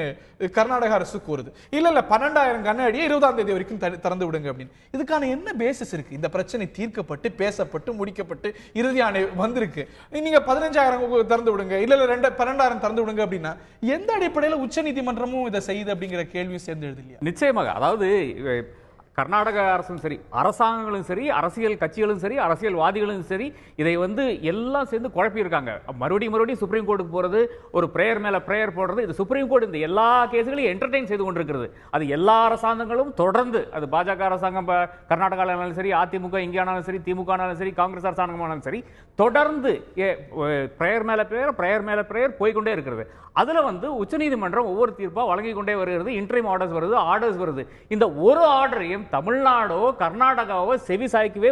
கர்நாடக அரசு கூறுது. இல்ல 12,000 கன அடி 20ஆம் தேதி வரைக்கும் திறந்து விடுங்க அப்படின்னு. இதுக்கான என்ன பேசிஸ் இருக்கு? இந்த பிரச்சனை தீர்க்கப்பட்டு பேசப்பட்டு முடிக்கப்பட்டு இறுதி ஆணை வந்திருக்கு. நீங்க 15,000 திறந்து விடுங்க, இல்ல 12,000 திறந்து விடுங்க அப்படின்னா எந்த அடிப்படையில் உச்ச நீதிமன்றமும் இதை செய்யுது அப்படிங்கிற கேள்வியும் சேர்ந்து எழுது இல்லையா? நிச்சயமாக. அதாவது கர்நாடக அரசும் சரி, அரசாங்கங்களும் சரி, அரசியல் கட்சிகளும் சரி, அரசியல்வாதிகளும் சரி, இதை வந்து எல்லாம் சேர்ந்து குழப்பியிருக்காங்க. மறுபடியும் சுப்ரீம் கோர்ட்டுக்கு போறது, ஒரு பிரேயர் மேல பிரேயர் போடுறது, இது சுப்ரீம் கோர்ட் இந்த எல்லா கேஸுகளையும் என்டர்டெயின் செய்து கொண்டிருக்கிறது. அது எல்லா அரசாங்கங்களும் தொடர்ந்து, அது பாஜக அரசாங்கம் கர்நாடகாவில் சரி, அதிமுக இங்கே ஆனாலும் சரி, திமுக ஆனாலும் சரி, காங்கிரஸ் அரசாங்கமானாலும் சரி, தொடர்ந்து பிரேயர் மேல பிரேயர் போய்கொண்டே இருக்கிறது. அதுல வந்து உச்சநீதிமன்றம் ஒவ்வொரு தீர்ப்பா வழங்கி கொண்டே வருகிறது. இன்டரிம் ஆர்டர்ஸ் வருது, ஆர்டர்ஸ் வருது. இந்த ஒரு ஆர்டரையும் தமிழ்நாடோ கர்நாடகாவோ செவி சாய்க்கவே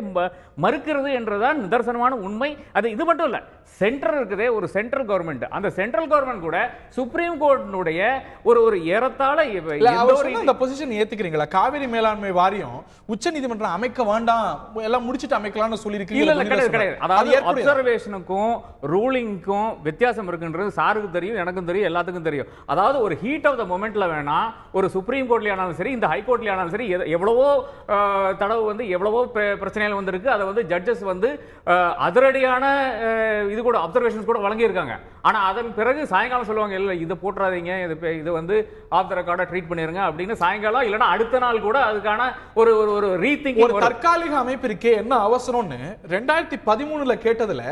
மறுக்கிறது என்றுதான் நிதர்சனமான உண்மை. அது இது மட்டும் இல்ல, சென்ட்ரல் இருக்குதே ஒரு சென்ட்ரல் கவர்மெண்ட், அந்த சென்ட்ரல் கவர்மெண்ட் கூட சுப்ரீம் கோர்ட்டினுடைய ஒரு ஏறத்தாழ இந்த பொசிஷன் ஏத்துக்கிறீங்களா? காவிரி மேலாண்மை வாரியம் உச்சநீதிமன்றம் அமைக்க வேண்டாம், எல்லாம் முடிச்சிட்டு அமைக்கலாம்னு சொல்லியிருக்கீங்க. கிடையாது. அதாவது அப்சர்வேஷனுக்கும் ரூலிங்க்கும் வித்தியாசம் இருக்குன்றது சாருக்கு தெரியும், எனக்கும் தெரியும், எல்லாத்துக்கும் தெரியும். அதாவது ஒரு ஹீட் ஆஃப் த மொமெண்ட்ல வேணா ஒரு சுப்ரீம் கோர்ட்ல ஆனாலும் சரி, இந்த ஹை கோர்ட்ல ஆனாலும் சரி, எவ்வளவோ தடவை வந்து எவ்வளவோ பிரச்சனைகள் வந்திருக்கு. அதை வந்து ஜட்ஜஸ் வந்து அதிரடியான இது கூட அப்சர்வேஷன்ஸ் கூட வழங்கி இருக்காங்க. ஆனா அதன் பிறகு சாயங்காலம் சொல்லுவாங்க, இல்ல இதை போட்டுறாதீங்க, இது வந்து ஆஃப் த ரெக்கார்டா ட்ரீட் பண்ணிருங்க அப்படின்னு சாயங்காலம் இல்லனா அடுத்த நாள் கூட அதுக்கான ஒரு ரீதிங்கிங், ஒரு தற்காலிக அமைப்பு இருக்கே என்ன அவசரம்னு 2013ல கேட்டதுல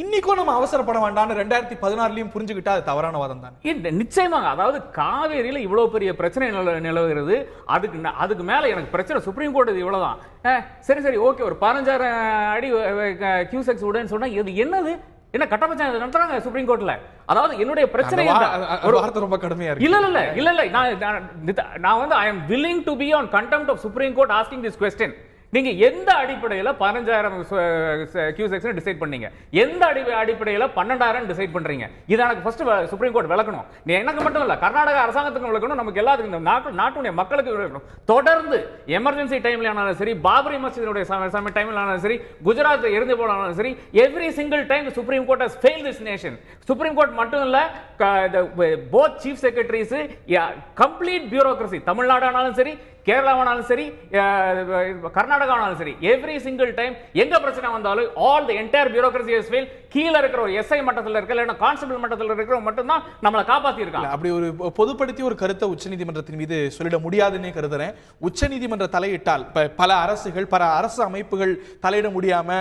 இன்னைக்கும் நம்ம அவசரப்பட வேண்டாம்னு 2016லயும் புரிஞ்சுக்கிட்டா அது தவறான வாதம் தான். நிச்சயமாக. அதாவது காவேரியில இவ்வளவு பெரிய பிரச்சனை நிலவுகிறது. அதுக்கு மேல எனக்கு பிரச்சனை சுப்ரீம் கோர்ட் இது இவ்வளவுதான். சரி ஓகே, ஒரு 15,000 அடி கியூசெக்ஸ் விடுன்னு சொன்னா இது என்னது? என்ன கட்டப்பஞ்சாயத்து நடத்துறாங்க சுப்ரீம் கோர்ட்ல? அதாவது என்னுடைய பிரச்சனை ரொம்ப கடுமையா இருக்கு. இல்ல நான் வந்து I am willing to be on contempt of Supreme Court asking this question. நீங்க எந்த அடிப்படையில 15,000 கியூசெக்ஸ் டிசைட் பண்ணீங்க? எந்த அடிப்படையில 12,000 டிசைட் பண்றீங்க? இது எனக்கு ஃபர்ஸ்ட் சுப்ரீம் கோர்ட் விளக்கணும். நீ எனக்கு மட்டும் இல்ல, கர்நாடகா அரசாங்கத்துக்கு விளக்கணும், நமக்கு எல்லாத்துக்கும், இந்த நாட்டுடைய மக்களுக்கு விளக்கணும். தொடர்ந்து எமர்ஜென்சி டைம்ல ஆனாலும் சரி, பாபரி மஸ்ஜிதுடைய டைம்ல ஆனாலும் சரி, குஜராத் இருந்து போனாலும் சரி, every single time supreme court has failed this nation. Supreme court மட்டும் இல்ல, both chief secretaries, complete bureaucracy, Tamil Nadu ஆனாலும் சரி, கேரளாவானாலும் சரி, கர்நாடகாவானாலும் சரி, எவ்ரி சிங்கிள் டைம் எங்க பிரச்சனை வந்தாலும் all the entire bureaucracy has fail. கீழ இருக்கிற ஒரு எஸ்ஐ மட்டத்தில் இருக்க, இல்ல கான்ஸ்டபிள் மட்டத்தில் இருக்கிற மட்டும் தான் நம்மளை காப்பாத்தி இருக்காங்க. அப்படி ஒரு பொதுப்படுத்தி ஒரு கருத்தை உச்சநீதிமன்றத்தின் மீது சொல்லிட முடியாதுன்னு கருதுறேன். உச்சநீதிமன்ற தலையிட்டால் பல அரசுகள், பல அரசு அமைப்புகள் தலையிட முடியாம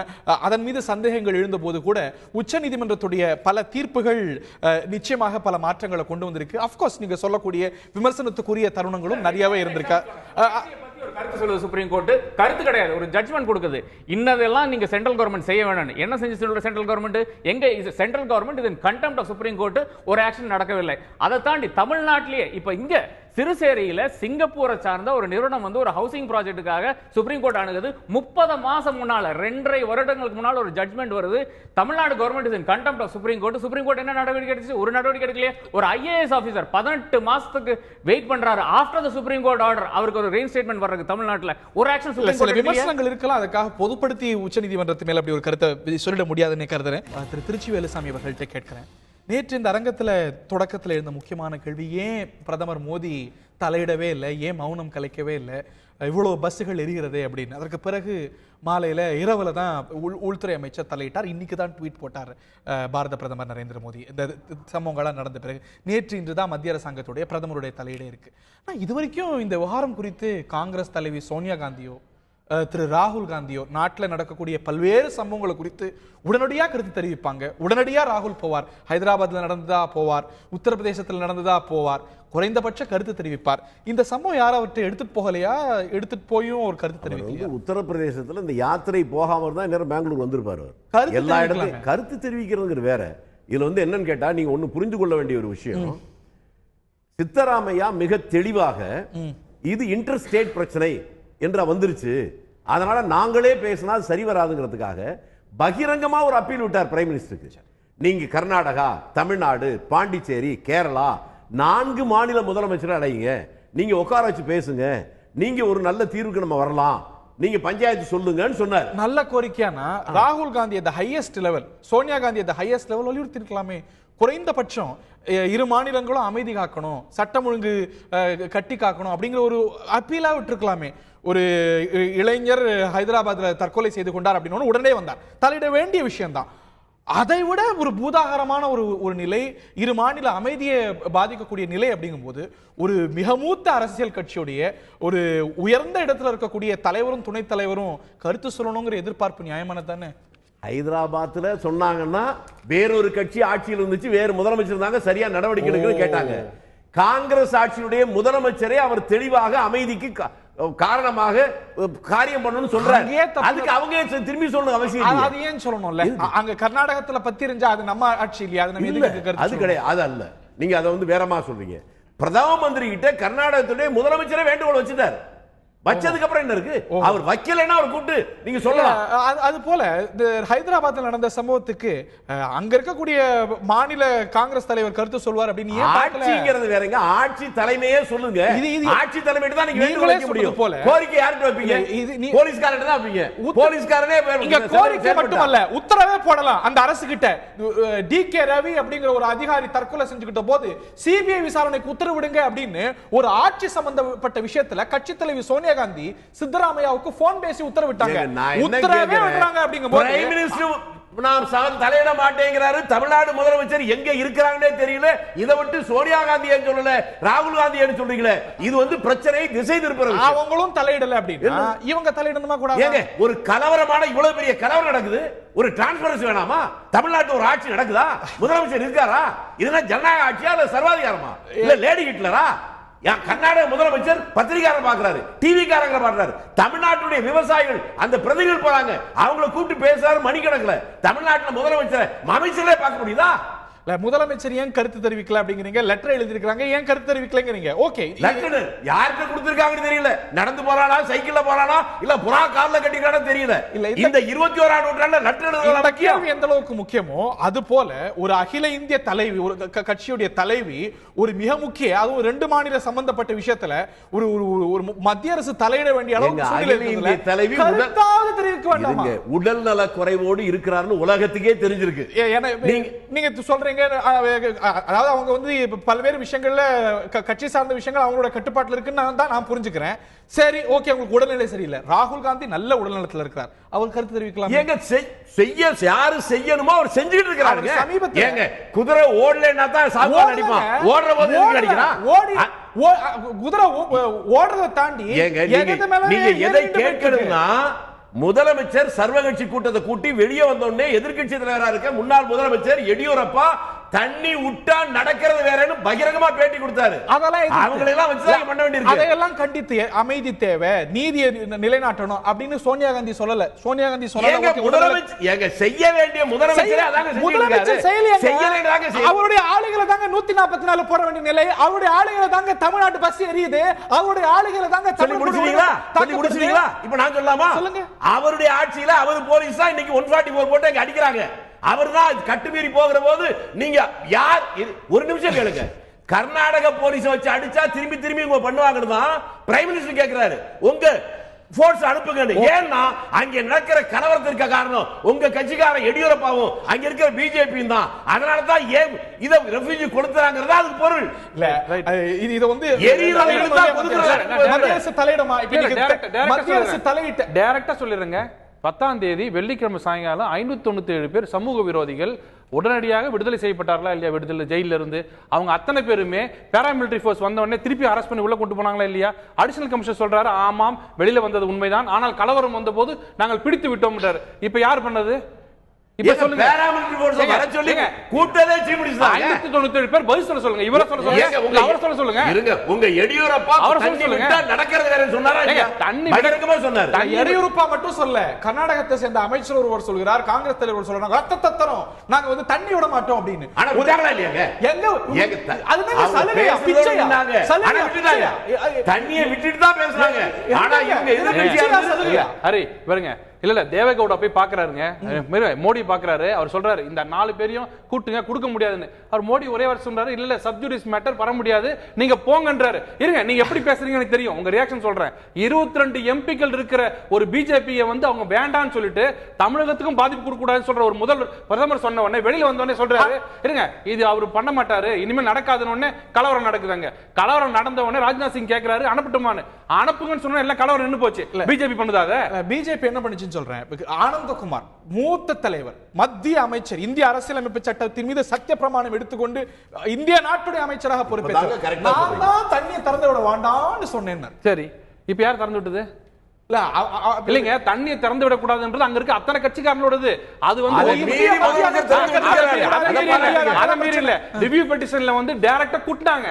அதன் மீது சந்தேகங்கள் எழுந்த போது கூட உச்சநீதிமன்றத்துடைய பல தீர்ப்புகள் நிச்சயமாக பல மாற்றங்களை கொண்டு வந்திருக்கு. அப்கோர்ஸ் நீங்க சொல்லக்கூடிய விமர்சனத்துக்குரிய தருணங்களும் நிறையவே இருந்திருக்கா. கருத்து சொல்லுது சுப்ரீம் கோர்ட், கருத்து கிடையாது, ஒரு ஜட்ஜ்மெண்ட் கொடுக்குது. இன்னதெல்லாம் நீங்க சென்ட்ரல் கவர்மெண்ட் செய்ய வேணும். என்ன செஞ்சு சொல்ற சென்ட்ரல் கவர்மெண்ட்? எங்க சென்ட்ரல் கவர்மெண்ட் இது கண்டெம்ப்ட் ஆஃப் சுப்ரீம் கோர்ட், ஒரு ஆக்ஷன் நடக்கவில்லை. அதை தாண்டி தமிழ்நாட்டிலேயே இப்ப இங்க சிறுசேரியில சிங்கப்பூரை சார்ந்த ஒரு நிறுவனம் வந்து ஒரு ஹவுசிங் ப்ராஜெக்ட்டுக்காக சுப்ரீம் கோர்ட் அணுகுது. 30 மாசம் முன்னால, 2.5 வருடங்களுக்கு முன்னால ஒரு ஜட்மெண்ட் வருது. Tamil Nadu government is in contempt of supreme court. Supreme court என்ன நடவடிக்கை எடுத்துச்சு? ஒரு நடவடிக்கை எடுக்கலையே. ஒரு ஐஏஎஸ் ஆபீசர் 18 மாசத்துக்கு வெயிட் பண்றாரு. After the supreme court order அவருக்கு ஒரு ரீஇன்ஸ்டேட்மென்ட் வர்றதுக்கு தமிழ்நாட்டுல ஒரு ஆக்ஷன் சுப்ரீம் கோர்ட் விமர்சனங்கள் இருக்கலாம். அதுக்காக பொதுப்படுத்தி உச்சநீதிமன்றத்து மேல அப்படி ஒரு கருத்தை சொல்லிட முடியாதுன்னு கருதுறேன். திரு திருச்சி வேலுசாமி அவர்கள்ட்ட கேட்கிறேன். நேற்று இந்த அரங்கத்துல தொடக்கத்தில் இருந்த முக்கியமான கேள்வி, ஏன் பிரதமர் மோடி தலையிடவே இல்லை, ஏன் மௌனம் கலைக்கவே இல்லை, இவ்வளவு பஸ்ஸுகள் எரிகிறதே அப்படின்னு. அதற்கு பிறகு மாலையில இரவுல தான் உள்துறை அமைச்சர் தலையிட்டார். இன்னைக்கு தான் ட்வீட் போட்டார் பாரத பிரதமர் நரேந்திர மோடி. இந்த சம்பவங்கள்லாம் நடந்த பிறகு நேற்று இன்று தான் மத்திய அரசாங்கத்துடைய பிரதமருடைய தலையீடே இருக்கு. ஆனால் இது வரைக்கும் இந்த விவகாரம் குறித்து காங்கிரஸ் தலைவி சோனியா காந்தியோ திரு ராகுல் காந்தியோ நாட்டில் நடக்கக்கூடிய பல்வேறு சம்பவங்களை குறித்து உடனடியாக கருத்து தெரிவிப்பாங்க. உடனடியாக ராகுல் போவார், ஹைதராபாத்தில் நடந்ததா போவார், உத்தரப்பிரதேசத்தில் நடந்ததா போவார், குறைந்தபட்ச கருத்து தெரிவிப்பார். இந்த சம்பவம் யாராவற்றை எடுத்துட்டு போகலையா? எடுத்துட்டு போயும் ஒரு கருத்து தெரிவிக்கலையா? உத்தரப்பிரதேசத்தில் இந்த யாத்திரை போகாம தான் நேரம் பெங்களூர் வந்திருப்பாரு. எல்லா இடத்துலையும் கருத்து தெரிவிக்கிறது வேற. இதுல வந்து என்னன்னு கேட்டா, நீங்க ஒண்ணு புரிந்து கொள்ள வேண்டிய ஒரு விஷயம், சித்தராமையா மிக தெளிவாக இது இன்டர் ஸ்டேட் பிரச்சனை என்று வந்துருச்சு, அதனால நாங்களே பேசினா சரி வராதுங்கிறதுக்காக பகிரங்கமா ஒரு அப்பீல் விட்டார் பிரைம் மினிஸ்டருக்கு. நீங்க கர்நாடகா, தமிழ்நாடு, பாண்டிச்சேரி, கேரளா 4 மாநில முதலமைச்சரை அடையுங்க, நீங்க உட்கார வச்சு பேசுங்க, நீங்க ஒரு நல்ல தீர்வுக்கு நம்ம வரலாம், நீங்க பஞ்சாயத்து சொல்லுங்கன்னு சொன்னார். நல்ல கோரிக்கையானா ராகுல் Gandhi at the highest level, Sonia Gandhi at the highest level வலியுறுத்தி இருக்கலாமே. குறைந்தபட்சம் 2 மாநிலங்களும் அமைதி காக்கணும், சட்டம் ஒழுங்கு கட்டி காக்கணும் அப்படிங்கிற ஒரு அப்பீலா விட்டுருக்கலாமே. ஒரு இளைஞர் ஹைதராபாத்ல தற்கொலை செய்து கொண்டார் அப்படின்னு உடனே வந்தார், தலையிட வேண்டிய விஷயம் தான். அதை விட ஒரு பூதாகரமான ஒரு நிலை, 2 மாநில அமைதியை பாதிக்கக்கூடிய நிலை அப்படிங்கும் போது ஒரு மிக மூத்த அரசியல் கட்சியுடைய ஒரு உயர்ந்த இடத்துல இருக்கக்கூடிய தலைவரும் துணைத் தலைவரும் கருத்து சொல்லணுங்கிற எதிர்பார்ப்பு நியாயமானது தானே? ஹைதராபாத்ல சொன்னாங்கன்னா வேறொரு கட்சி ஆட்சியில் இருந்துச்சு, வேறு முதலமைச்சர் இருந்தாங்க, சரியா நடவடிக்கை எடுக்கணும்னு கேட்டாங்க. காங்கிரஸ் ஆட்சியுடைய முதலமைச்சரே அவர் தெளிவாக அமைதிக்கு காரணமாக காரியம் பண்ணணும்னு சொல்றாங்க. அதுக்கு அவங்க திரும்பி சொல்லணும் அவசியம் இல்லை. அது ஏன் சொல்லணும்ல? அங்க கர்நாடகத்துல பத்தி இருந்தா அது நம்ம ஆட்சி இல்லையா? அது நம்ம எதுக்கு? அது கிடையாது, அது அல்ல. நீங்க அதை வந்து வேறமா சொல்றீங்க. பிரதம மந்திரி கிட்ட கர்நாடகத்துடைய முதலமைச்சரே வேண்டுகோள் வச்சுட்டார். வச்சதுக்கு அப்புறம் என்ன இருக்கு? அவர் வைக்கலைன்னா அவர் கூப்பிட்டு நீங்க சொல்லலாம். அது போல ஹைதராபாத்ல நடந்த சம்பவத்துக்கு அங்க இருக்கக்கூடிய மாநில காங்கிரஸ் தலைவர் கருத்து சொல்வார் அப்படின்னு ஆட்சிங்கிறது வேறங்க. ஆட்சி தலைமையே சொல்லுங்க. ஆட்சி தலைமையிட்ட தான் நீங்க வேண்டுகோள் வைக்க முடியும். கோரிக்கை யார்கிட்ட வைப்பீங்க? போலீஸ்காரன்ட்ட தான் வைப்பீங்க. போலீஸ்காரனே இங்க கோரிக்கை மட்டுமல்ல, உத்தரவே போடலாம் அந்த அரசு கிட்ட. டி.கே. ரவி அப்படிங்கிற ஒரு அதிகாரி தற்கொலை செஞ்சுக்கிட்ட போது சிபிஐ விசாரணைக்கு உத்தரவிடுங்க அப்படின்னு ஒரு ஆட்சி சம்பந்தப்பட்ட விஷயத்துல கட்சி தலைவி சோனியா காந்தி சித்தராமையாவுக்கு போன் பேசி உத்தரவிட்டாங்க. உத்தரவே விடுறாங்க அப்படிங்கும்போது பிரைம் மினிஸ்டர் நான் தலையிட மாட்டேங்கிறாரு. தமிழ்நாடு முதலமைச்சர் எங்க இருக்கிறாங்கன்னே தெரியல. இதை விட்டு சோனியா காந்தி ஏன் சொல்லல, ராகுல் காந்தி ஏன் சொல்றீங்களே? இது வந்து பிரச்சனை திசை திருப்புறது. அவங்களும் தலையிடல அப்படின்னா இவங்க தலையிடணுமா கூட? ஏங்க ஒரு கலவரமான இவ்வளவு பெரிய கலவரம் நடக்குது, ஒரு டிரான்ஸ்பரன்சி வேணாமா? தமிழ்நாட்டில் ஒரு ஆட்சி நடக்குதா? முதலமைச்சர் இருக்காரா? இதெல்லாம் ஜனநாயக ஆட்சியா இல்ல சர்வாதிகாரமா? இல்ல லேடி ஹிட்லரா? கர்நாடக முதலமைச்சர் பத்திரிகையாளர் பாக்குறாரு, டிவி காரங்க பாக்குறாரு. தமிழ்நாட்டுடைய விவசாயிகள் அந்த பிரதிகள் போறாங்க, அவங்களை கூப்பிட்டு பேசுறாரு மணிக்கணக்கில். தமிழ்நாட்டில் முதலமைச்சர் அமைச்சரே பார்க்க முடியுதா? முதலமைச்சர் ஏன் கருத்து தெரிவிக்கல அப்படிங்கிறீங்க, லெட்டர் எழுதிருக்காங்க, ஏன் கருத்து தெரிவிக்கலங்கிறீங்க. ஓகே, லெட்டர் யார்கிட்ட கொடுத்திருக்காங்கன்னு தெரியல. நடந்து போறானா, சைக்கிள்ல போறானா, இல்ல புறா கார்ல கட்டிக்கிறானா தெரியல. இல்ல இந்த 21ஆம் நூற்றாண்டுல லெட்டர் எழுதுறது முக்கியம். எந்த அளவுக்கு முக்கியமோ அது போல ஒரு அகில இந்திய தலைவி, ஒரு கட்சியுடைய தலைவி, ஒரு மிக முக்கிய, அதுவும் 2 மாநில சம்பந்தப்பட்ட விஷயத்துல ஒரு ஒரு மத்திய அரசு தலையிட வேண்டிய அளவுக்கு சூழ்நிலை தலைவி தெரிவிக்க வேண்டாமா? உடல் நல குறைவோடு இருக்கிறார்னு உலகத்துக்கே தெரிஞ்சிருக்கு. நீங்க சொல்றீங்க, அதாவது அவங்க வந்து பல்வேறு விஷயங்கள்ல கட்சி சார்ந்த விஷயங்கள் அவங்களோட கட்டுப்பாட்டுல இருக்குன்னு தான் நான் புரிஞ்சுக்கிறேன். சரி, ஓகே, உங்களுக்கு உடல்நிலை சரியில்லை. ராகுல் காந்தி நல்ல உடல்நலத்தில் இருக்கிறார், அவர் கருத்து தெரிவிக்கலாம். ஏங்க செய்ய யாரு செய்யணுமோ அவர் செஞ்சுட்டு இருக்காங்க. சமீபத்தில் ஏங்க குதிரை ஓடலன்னா தான் சாப்பாடு அடிப்பான், ஓடுற போது எதுக்கு அடிக்கிறான்? குதிரை ஓடுறதை தாண்டி நீங்க எதை கேட்கணும்னா, முதலமைச்சர் சர்வகட்சி கூட்டத்தை கூட்டி வெளியே வந்த உடனே எதிர்க்கட்சி தலைவரா இருக்க முன்னாள் முதலமைச்சர் எடியூரப்பா தண்ணி விட்டா நடக்கிறது வேறன்னு பகிரங்கமா பேட்டி கொடுத்தாரு. அவங்களெல்லாம் வச்சு பண்ண வேண்டியிருக்கு. அதையெல்லாம் கண்டித்து அமைதி தேவை, நீதியை நிலைநாட்டணும் அப்படின்னு சோனியா காந்தி சொல்லல. சோனியா காந்தி சொல்லல. முதலமைச்சர் ஏங்க செய்ய வேண்டிய முதலமைச்சர் அவருடைய ஆளுகளை தாங்க 144 போட வேண்டிய நிலை, அவருடைய ஆளுகளை தாங்க தமிழ்நாட்டு பஸ் எரியுது, அவருடைய ஆளுகளை தாங்க சொல்லி முடிச்சீங்களா? இப்ப நான் சொல்லலாமா? சொல்லுங்க. அவருடைய ஆட்சியில அவர் போலீஸ் தான் இன்னைக்கு 144 போட்டு அங்க அடிக்கிறாங்க. அவர்தான் கட்டுமீறி போகிற போது நீங்க யார்? ஒரு நிமிஷம் கேளுங்க. கர்நாடக போலீஸ் வச்சு அடிச்சா திரும்பி இவங்க பண்ணுவாங்கன்னு தான் பிரைம் மினிஸ்டர் கேக்குறாரு. உங்க போர்ஸ் அனுப்புங்க. ஏன்னா அங்க நடக்கிற கலவரத்திற்கு காரணம் உங்க கட்சிக்காரன் எடியூரப்பாவும் அங்க இருக்கிற பிஜேபி தான். அதனால தான் ஏன் இத ரெஃப்யூஜி கொடுத்தாங்கறதா அதுக்கு பொருள் இல்ல. இது வந்து மத்திய அரசு தலையிடமா? மத்திய அரசு தலையிட்ட டைரக்டா சொல்லிருங்க. 10ஆம் தேதி வெள்ளிக்கிழமை சாயங்காலம் 597 பேர் சமூக விரோதிகள் உடனடியாக விடுதலை செய்யப்பட்டார்களா இல்லையா? விடுதலை ஜெயில இருந்து அவங்க அத்தனை பேருமே பாராமிலிட்டரி ஃபோர்ஸ் வந்த உடனே திருப்பி அரெஸ்ட் பண்ணி உள்ள கொண்டு போனாங்களா இல்லையா? அடிஷனல் கமிஷனர் சொல்றாரு, ஆமாம் வெளியில வந்தது உண்மைதான், ஆனால் கலவரம் வந்த போது நாங்கள் பிடித்து விட்டோம். இப்ப யார் பண்ணது? இப்ப சொல்லுங்க. பாராமிலிட்டரி ஃபோர்ஸ் வர சொல்லுங்க. கூட்டதே சீ முடிச்சாங்க. 597 பேர் பதில் சொல்ல சொல்லுங்க. இவர சொல்ல சொல்லுங்க. அவர் சொல்ல சொல்லுங்க. இருங்க. உங்க எடியூரப்பா அவர் சொல்ல சொல்லுங்க. நடக்கிறது வேற சொன்னாரா? தண்ணி பகிரங்கமா சொன்னார். எடியூரப்பா மட்டும் சொல்ல, கர்நாடகத்தை சேர்ந்த அமைச்சர் ஒருவர் சொல்கிறார், காங்கிரஸ் தலைவர் சொல்றாங்க, ரத்த தத்தரம் நாங்க வந்து தண்ணி விட மாட்டோம் அப்படின்னு. ஆனா விட்டாங்களா இல்லையாங்க? எங்க அதுதான் சலுகையா பிச்சையா? சலுகையா விட்டாங்க. தண்ணியை விட்டுட்டு தான் பேசுறாங்க. ஆனா இவங்க எதிர்க்கட்சியா சலுகையா? ஹரி வருங்க. இல்ல தேவேகவுடா போய் பாக்குறாருங்க, மோடி பாக்குறாரு. அவர் சொல்றாரு இந்த 4 பேரையும் கூட்டுங்க, கொடுக்க முடியாதுன்னு. அவர் மோடி ஒரே வார்த்தை சொல்றாரு, இல்ல சப்ஜுடிஸ் மேட்டர் வர முடியாது, நீங்க போங்கன்றாரு. இருங்க, நீங்க எப்படி பேசுறீங்க எனக்கு தெரியும், உங்க ரியாக்ஷன் சொல்றேன். 22 எம்பிக்கள் இருக்கிற ஒரு பிஜேபியை வந்து அவங்க வேண்டான்னு சொல்லிட்டு தமிழகத்துக்கும் பாதிப்பு கொடுக்க கூடாதுன்னு சொல்ற ஒரு பிரதமர் சொன்ன உடனே வெளியில வந்த உடனே சொல்றாரு, இருங்க இது அவர் பண்ண மாட்டாரு, இனிமேல் நடக்காதுன்னு உடனே கலவரம் நடக்குதாங்க. கலவரம் நடந்த உடனே ராஜ்நாத் சிங் கேட்கிறாரு அனுப்பட்டுமான்னு. அனுப்புங்கன்னு சொன்னா எல்லாம் கலவரம் நின்னு போச்சு. பிஜேபி பண்ணுதாத? பிஜேபி என்ன பண்ணுச்சு சொல்றேன். ஆனந்தகுமார் மூத்த தலைவர், மத்திய அமைச்சர், இந்திய அரசியலமைப்பு சட்டத்தின் மீது சத்திய பிரமாணம் எடுத்துக்கொண்டு இந்திய நாட்டுடைய அமைச்சராக பொறுப்பேற்றார். நான் தான் தண்ணியை திறந்து விட வேண்டாம்னு சொன்னேன். சரி, இப்ப யார் திறந்து விட்டது? இல்லைங்க, தண்ணியை திறந்து விட கூடாதுன்றது அங்க இருக்க அத்தனை கட்சிக்காரங்களோடது. அது வந்து ரிவ்யூ பெட்டிஷன்ல வந்து டைரக்டா கூட்டினாங்க.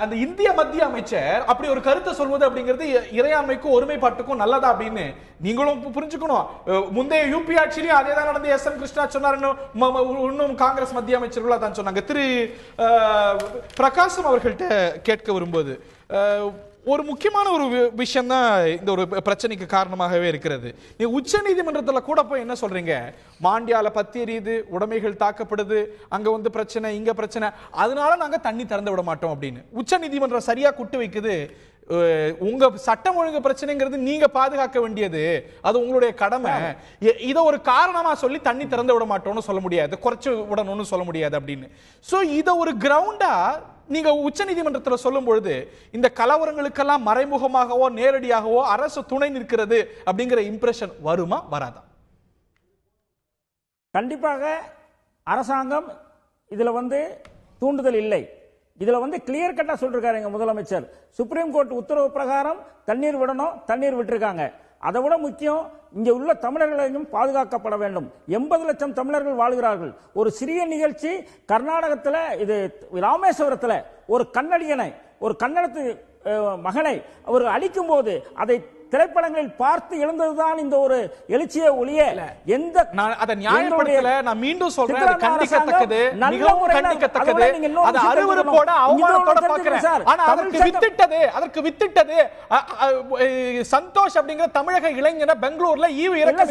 அந்த இந்திய மத்திய அமைச்சர் அப்படி ஒரு கருத்தை சொல்வது அப்படிங்கிறது இறையாண்மைக்கும் ஒருமைப்பாட்டுக்கும் நல்லதா அப்படின்னு நீங்களும் புரிஞ்சுக்கணும். முந்தைய யூபி ஆட்சியிலும் அதே தான் நடந்து. எஸ் எம் கிருஷ்ணா சொன்னார், இன்னும் காங்கிரஸ் மத்திய அமைச்சர்களா தான் சொன்னாங்க. திரு பிரகாசம் அவர்கள்ட்ட கேட்க வரும்போது ஒரு முக்கியமான ஒரு விஷயம் தான் இந்த ஒரு பிரச்சனைக்கு காரணமாகவே இருக்கிறது. நீங்க உச்ச நீதிமன்றத்தில் கூட போய் என்ன சொல்றீங்க, மாண்டியால பத்தி எரியுது, உடைமைகள் தாக்கப்படுது, அங்க வந்து பிரச்சனை, இங்க பிரச்சனை, அதனால நாங்க தண்ணி திறந்து விட மாட்டோம் அப்படின்னு உச்ச நீதிமன்றம் சரியா குட்டு வைக்குது. உங்க சட்டம் ஒழுங்கு பிரச்சனைங்கிறது நீங்க பாதுகாக்க வேண்டியது, அது உங்களுடைய கடமை. இதை ஒரு காரணமா சொல்லி தண்ணி திறந்து விட மாட்டோம்னு சொல்ல முடியாது, குறைச்சு விடணும்னு சொல்ல முடியாது அப்படின்னு. சோ இதை ஒரு கிரவுண்டா நீங்க உச்ச நீதிமன்றத்தில் சொல்லும் பொழுது இந்த கலவரங்களுக்கெல்லாம் மறைமுகமாகவோ நேரடியாகவோ அரசு துணை நிற்கிறது அப்படிங்கிற இம்ப்ரெஷன் வருமா வராதா? கண்டிப்பாக அரசாங்கம் இதுல வந்து தூண்டுதல் இல்லை. இதுல வந்து கிளியர் கட்டா சொல்லிருக்காரு எங்க முதலமைச்சர், சுப்ரீம் கோர்ட் உத்தரவு பிரகாரம் தண்ணீர் விடணும், தண்ணீர் விட்டுருக்காங்க. அதை விட முக்கியம், இங்க உள்ள தமிழர்களையும் பாதுகாக்கப்பட வேண்டும். 80 லட்சம் தமிழர்கள் வாழ்கிறார்கள். ஒரு சிறிய நிகழ்ச்சி கர்நாடகத்தில், இது ராமேஸ்வரத்தில் ஒரு கன்னடியனை, ஒரு கன்னடத்து மகனை அவர் அழிக்கும் போது அதை திரைப்படங்களில் பார்த்து எழுந்ததுதான் இந்த ஒரு எழுச்சியை ஒழிய எந்த அதை நியாயப்படுத்தல. நான் மீண்டும் சொல்றேன், அது கண்டிக்கத்தக்கது, மிகவும் கண்டிக்கத்தக்கது. அது அருவருப்போட அவமானத்தோட பார்க்கிறேன். ஆனா அதற்கு வித்திட்டது சந்தோஷ் அப்படிங்கிற தமிழக இளைஞரை பெங்களூர்ல ஈவு இறக்க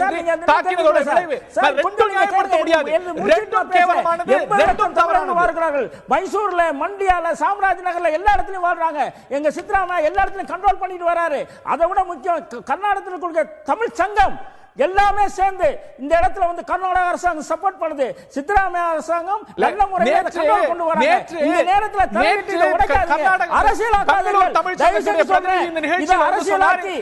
தாக்கினதோட விளைவு. ரெண்டும் நியாயப்படுத்த முடியாது, ரெண்டும் கேவலமானது, ரெண்டும் தவறானது. மைசூர்ல, மண்டியால, சாம்ராஜ் நகர்ல எல்லா இடத்துலயும் வாழ்றாங்க. எங்க சித்ராமையா எல்லா இடத்துலயும் கண்ட்ரோல் பண்ணிட்டு வராரு. அதை விட முக்கியம், கர்நாடகத்தில் கொடுக்க தமிழ் சங்கம் எல்லாமே சேர்ந்து இந்த இடத்துல வந்து கர்நாடக அரசாங்கம் சப்போர்ட் பண்ணுது. சித்தராமையா அரசாங்கம் நல்ல முறையில் கண்ட்ரோல் கொண்டு வராங்க. இந்த நேரத்துல தலையிட்டு உடைக்காதீங்க, அரசியலாக்காதீர்கள். தயவு செய்து சொல்றேன், இது அரசியலாக்கி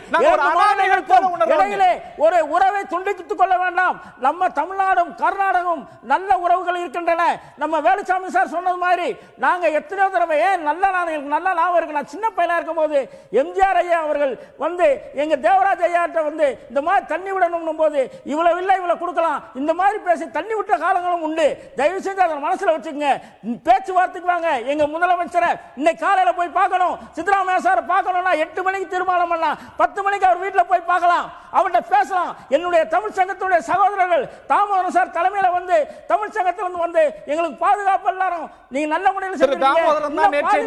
இடையிலே ஒரு உறவை துண்டித்துக் கொள்ள வேண்டாம். நம்ம தமிழ்நாடும் கர்நாடகம் நல்ல உறவுகள் இருக்கின்றன. நம்ம வேலுச்சாமி சார் சொன்னது மாதிரி நாங்க எத்தனையோ தடவை நல்லா ஞாபகம் இருக்கு. நான் சின்ன பையனா இருக்கும் போது எம்ஜிஆர் ஐயா அவர்கள் வந்து எங்க தேவராஜ் ஐயாட்ட வந்து இந்த மாதிரி தண்ணி விடணும் போது இவ்வளவு இல்ல இவ்வளவு கொடுக்கலாம் இந்த மாதிரி பேசி தண்ணி விட்ட காலங்களும் உண்டு. தயவு செஞ்சு அதை மனசுல வச்சுக்கங்க. பேச்சுவார்த்தைக்கு வாங்க. எங்க முதலமைச்சரை இன்னைக்கு காலையில போய் பார்க்கணும். சித்தராமையா சார் பார்க்கணும்னா 8 மணிக்கு தீர்மானம் பண்ணலாம், 10 மணிக்கு அவர் வீட்டில் போய் பார்க்கலாம், அவர்கிட்ட பேசலாம். என்னுடைய தமிழ் சங்கத்துடைய சகோதரர்கள் தாமோதரன் சார் தலைமையில வந்து தமிழ் சங்கத்தில் வந்து எங்களுக்கு பாதுகாப்பு எல்லாரும் நீங்க நல்ல முறையில்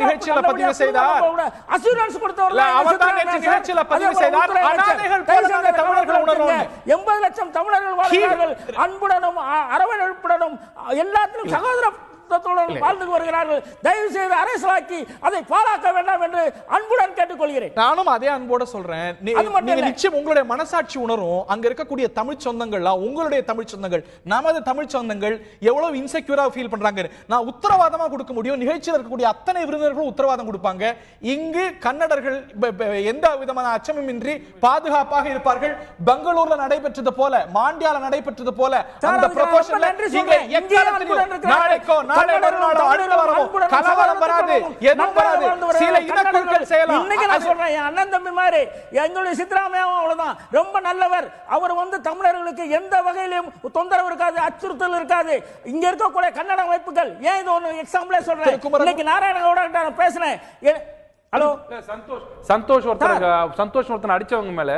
நிகழ்ச்சியில பதிவு செய்தார். அசூரன்ஸ் கொடுத்தவர் நிகழ்ச்சியில பதிவு செய்தார். தமிழர்கள் உணர்வு 80 லட்சம் தமிழர்கள் வாழ்கிறார்கள். அன்புடனும் அரவணைப்புடனும் எல்லாத்திலும் சகோதர வாழ்ந்து வருகிறார்கள். தயவு செய்து அரசியலாக்கி அதை பாழாக்க வேண்டாம் என்று அன்புடன் கேட்டுக்கொள்கிறேன். நானும் அதே அன்போட சொல்றேன். நிச்சயம் உங்களுடைய மனசாட்சி உணரும். அங்க இருக்கக்கூடிய தமிழ் சொந்தங்கள்லாம் உங்களுடைய தமிழ் சொந்தங்கள், நமது தமிழ் சொந்தங்கள் எவ்வளவு இன்செக்யூரா ஃபீல் பண்றாங்க நான் உத்தரவாதமா கொடுக்க முடியும். நிகழ்ச்சியில் இருக்கக்கூடிய அத்தனை விருந்தினர்களும் உத்தரவாதம் கொடுப்பாங்க. இங்கு கன்னடர்கள் எந்த விதமான அச்சமுமின்றி பாதுகாப்பாக இருப்பார்கள். பெங்களூர்ல நடைபெற்றது போல, மாண்டியால நடைபெற்றது போல அந்த ப்ரொபோஷன்ல நாளைக்கோ கலவரம் வராது, எதுவும் வராது. சில இனக்குழுக்கள் செய்யலாம். இன்னைக்கு நான் சொல்றேன், என் அண்ணன் தம்பி மாதிரி எங்களுடைய சித்தராமையாவும் அவ்வளவுதான். ரொம்ப நல்லவர். அவர் வந்து தமிழர்களுக்கு எந்த வகையிலும் தொந்தரவு இருக்காது, அச்சுறுத்தல் இருக்காது. இங்க இருக்கக்கூடிய கன்னட அமைப்புகள் ஏன் இது ஒன்று எக்ஸாம்பிளே சொல்றேன். இன்னைக்கு நாராயணகவுடா நான் பேசினேன். ஹலோ சந்தோஷ் ஒருத்தன் அடிச்சவங்க மேல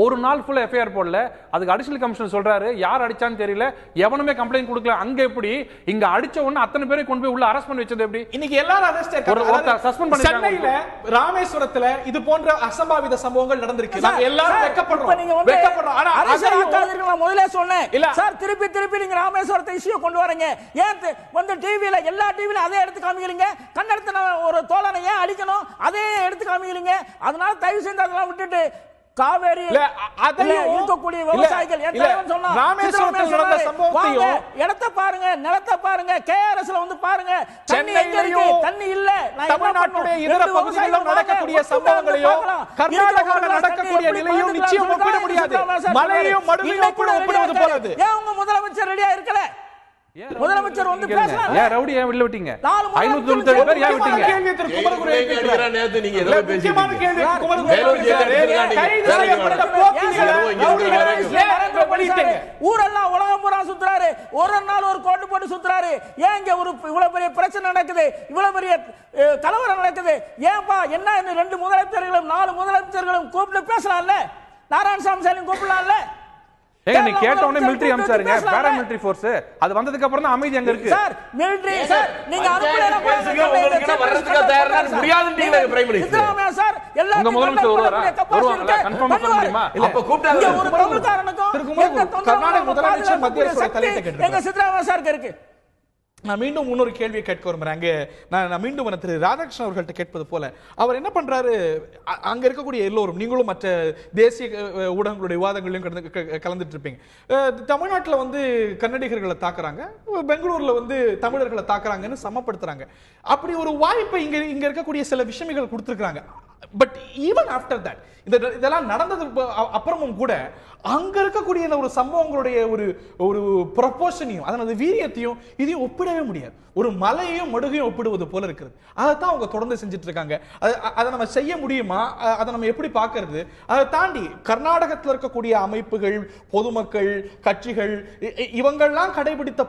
ஒரு நாள் ஃபுல்லா எஃப்ஐஆர் போடல. அதுக்கு அடிஷனல் கமிஷனர் சொல்றாரு யார் அடிச்சான்னு தெரியல, எவனுமே கம்ப்ளைண்ட் கொடுக்கல. அங்க எப்படி இங்க அடிச்ச உடனே அத்தனை பேரை கொண்டு போய் உள்ள அரெஸ்ட் பண்ணி வச்சது எப்படி? இன்னைக்கு எல்லாரும் அரெஸ்ட் சஸ்பெண்ட் பண்ணிருக்காங்க. சென்னையில ராமேஸ்வரத்துல இது போன்ற அசம்பாவித சம்பவங்கள் நடந்திருக்கு. நாங்க எல்லாரும் வெட்கப்படுறோம். ஆனா அரசியலாக்காதீர்கள் முதல்ல சொன்னேன் சார். திருப்பி நீங்க ராமேஸ்வரத்தை இஷ்யூ கொண்டு வரீங்க. ஏன் வந்து டிவில எல்லா டிவில அதே எடுத்து காமிக்கிறீங்க? கன்னடத்துல ஒரு தோழனை ஏன் அடிக்கணும் அதே எடுத்து காமிக்கிறீங்க? அதனால தயவு செய்து அதெல்லாம் விட்டுட்டு காவேரியில் இருக்கக்கூடிய விவசாயிகள் இடத்தை பாருங்க, நிலத்தை பாருங்க, கேஆர்எஸ்ல வந்து பாருங்க. தண்ணி இல்ல. தமிழ்நாட்டுடைய இதர பகுதிகளிலும் நடக்கக்கூடிய சம்பவங்களையும் கர்நாடகாவில் நடக்கக்கூடிய நிலையும் நிச்சயம் ஒப்பிட முடியாது. மலையும் மடுவையும் ஒப்பிடுவது போலது. ஏன் உங்க முதலமைச்சர் ரெடியா இருக்கல? முதலமைச்சர் வந்து பேசலாம். ஏன் ரவுடி ஏன் வெளில விட்டீங்க? 597 பேர் ஏன் விட்டீங்க? கேள்வி திரு குமரகுரு கேக்குறார். நேத்து நீங்க எதை பேசிட்டீங்க? முக்கியமான கேள்வி குமரகுரு கைது செய்யப்பட்ட போக்கிங்க ஊரெல்லாம் உலகம் பூரா சுத்துறாரு. ஒரு நாள் ஒரு கோட்டு போட்டு சுத்துறாரு. ஏன் இங்க ஒரு இவ்வளவு பெரிய பிரச்சனை நடக்குது, இவ்வளவு பெரிய கலவரம் நடக்குது? ஏன்பா என்ன 2 முதலமைச்சர்களும் 4 முதலமைச்சர்களும் கூப்பிட்டு பேசலாம்ல? நாராயணசாமி கூப்பிடலாம்ல? நீ கேட்ட உடனே மிலிட்டரி அம்சாருங்க, பாரா மிலிட்டரி ஃபோர்ஸ். அது வந்ததுக்கு அப்புறம் தான் அமைதி அங்க இருக்கு. சார் மிலிட்டரி சார் நீங்க அனுப்பலனா உங்களுக்கு வரதுக்கு தயாரா முடியாதுன்றீங்க பிரைம் மினிஸ்டர். சித்தராமையா சார் எல்லா உங்க முதலமைச்சர் வருவாங்களா? கன்ஃபார்ம் பண்ண முடியுமா? அப்ப கூப்பிட்டாங்க. ஒரு தமிழ்காரனுக்கும் கர்நாடக முதலமைச்சர் மத்திய அரசு தலையிட்டு கேட்டாங்க. எங்க சித்தராமையா சார் இருக்கு. நான் மீண்டும் இன்னொரு கேள்வியை கேட்க விரும்புறேன். நான் மீண்டும் திரு ராதாகிருஷ்ணன் அவர்கள்ட்ட கேட்பது போல அவர் என்ன பண்றாரு, அங்க இருக்கக்கூடிய எல்லோரும், நீங்களும் மற்ற தேசிய ஊடகங்களுடைய விவாதங்களையும் கலந்துட்டு இருப்பீங்க. தமிழ்நாட்டில் வந்து கன்னடிகர்களை தாக்குறாங்க, பெங்களூர்ல வந்து தமிழர்களை தாக்குறாங்கன்னு சமப்படுத்துறாங்க. அப்படி ஒரு வாய்ப்பை இங்க இருக்கக்கூடிய சில விஷயங்கள் கொடுத்துருக்காங்க. பட் ஈவன் ஆஃப்டர் தட், இதெல்லாம் நடந்தது அப்புறமும் கூட அங்க இருக்கக்கூடிய ஒரு சம்பவங்களுடைய ஒரு ப்ரொபோர்ஷனையும் அதனது வீரியத்தையும் இதையும் ஒப்பிடவே முடியாது. ஒரு மலையையும் மடுகையும் ஒப்பிடுவது போல இருக்கிறது. அதைத்தான் அவங்க தொடர்ந்து செஞ்சுட்டு இருக்காங்க. அதை நம்ம செய்ய முடியுமா? அதை நம்ம எப்படி பார்க்கறது? அதை தாண்டி கர்நாடகத்தில் இருக்கக்கூடிய அமைப்புகள், பொதுமக்கள், கட்சிகள், இவங்கெல்லாம் கடைபிடித்த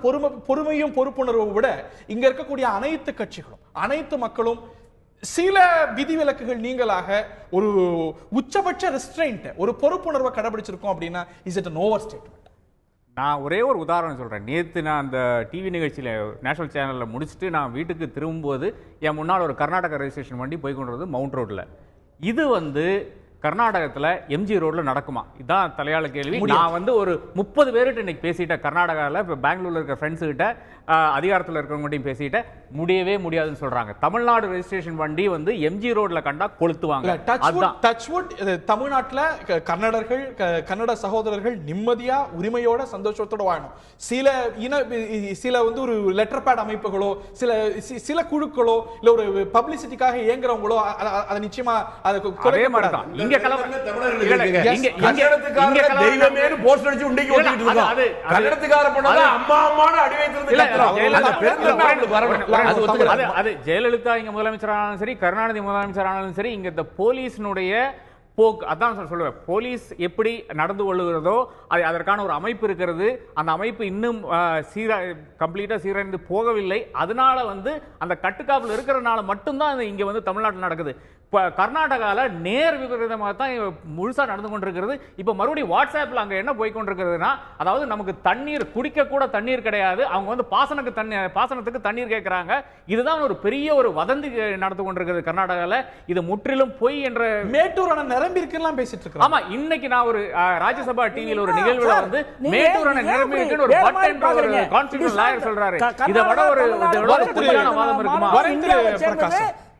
பொறுமையும் பொறுப்புணர்வை விட இங்க இருக்கக்கூடிய அனைத்து கட்சிகளும், அனைத்து மக்களும் சில விதிவிலக்குகள் நீங்களாக ஒரு உச்சபட்ச ரெஸ்ட்ரெயின்ட், ஒரு பொறுப்புணர்வை கடைபிடிச்சிருக்கோம் அப்படின்னா is it an over statement? நான் ஒரே ஒரு உதாரணம் சொல்கிறேன். நேற்று நான் அந்த டிவி நிகழ்ச்சியில் நேஷனல் சேனலில் முடிச்சுட்டு நான் வீட்டுக்கு திரும்பும்போது என் முன்னால் ஒரு கர்நாடகா ரெஜிஸ்ட்ரேஷன் வண்டி போய் கொண்டு வருது மவுண்ட் ரோட்டில். இது கர்நாடகத்தில் எம்ஜி ரோடில் நடக்குமா? இதுதான் தலையாள கேள்வி. நான் ஒரு 30 பேர்கிட்ட இன்னைக்கு பேசிட்டேன் கர்நாடகாவில். இப்போ பெங்களூரில் இருக்கிற ஃப்ரெண்ட்ஸு கிட்ட, அதிகாரத்தில் இருக்கிறவங்ககிட்டையும் பேசிட்டேன். முடியவே முடியாதுன்னு சொல்றாங்க. தமிழ்நாடு ரெஜிஸ்ட்ரேஷன் வண்டி எம்ஜி ரோட்ல கண்டா கொளுத்துவாங்க. தமிழ்நாட்டுல கன்னடர்கள், கன்னட சகோதரர்கள் நிம்மதியா உரிமையோட சந்தோஷத்தோட வாழணும். சில ஒரு லெட்டர் பேட் அமைப்புகளோ சில குழுக்களோ இல்ல ஒரு பப்ளிசிட்டிக்காக இயங்குறவங்களோ அதை நிச்சயமா அதே மாதிரி தான் இங்க ஜெயலலிதா இங்க முதலமைச்சரானாலும் சரி, கருணாநிதி முதலமைச்சரானாலும் சரி, இங்க இந்த போலீஸினுடைய போக்கு அதான் சொல்லுவேன். போலீஸ் எப்படி நடந்து கொள்ளுகிறதோ அதற்கான ஒரு அமைப்பு இருக்கிறது. அந்த அமைப்பு இன்னும் கம்ப்ளீட்டா சீரழிந்து போகவில்லை. அதனால அந்த கட்டுக்காப்பில் இருக்கிறதுனால மட்டும்தான் இங்க தமிழ்நாட்டில் நடக்குது. இப்போ கர்நாடகாவில் நேர் விபரீதமாக தான் முழுசாக நடந்து கொண்டிருக்கிறது. இப்போ மறுபடியும் வாட்ஸ்அப்பில் அங்கே என்ன போய் கொண்டிருக்கிறதுனா, அதாவது நமக்கு தண்ணீர் குடிக்க கூட தண்ணீர் கிடையாது, அவங்க பாசனத்துக்கு தண்ணீர் கேட்குறாங்க. இதுதான் ஒரு பெரிய ஒரு வதந்தி நடந்து கொண்டிருக்கிறது கர்நாடகாவில். இது முற்றிலும் பொய் என்ற மேட்டூர் அணை நிரம்பி இருக்குன்னு பேசிட்டு இருக்கோம். ஆமா, இன்னைக்கு நான் ஒரு ராஜ்யசபா டிவியில் ஒரு நிகழ்வுல மேட்டூர் அணை நிரம்பி இருக்குன்னு ஒரு பட் என்ற ஒரு கான்ஸ்டிடியூஷன் லாயர் சொல்றாரு. இதை விட ஒரு வாதம் இருக்குமா?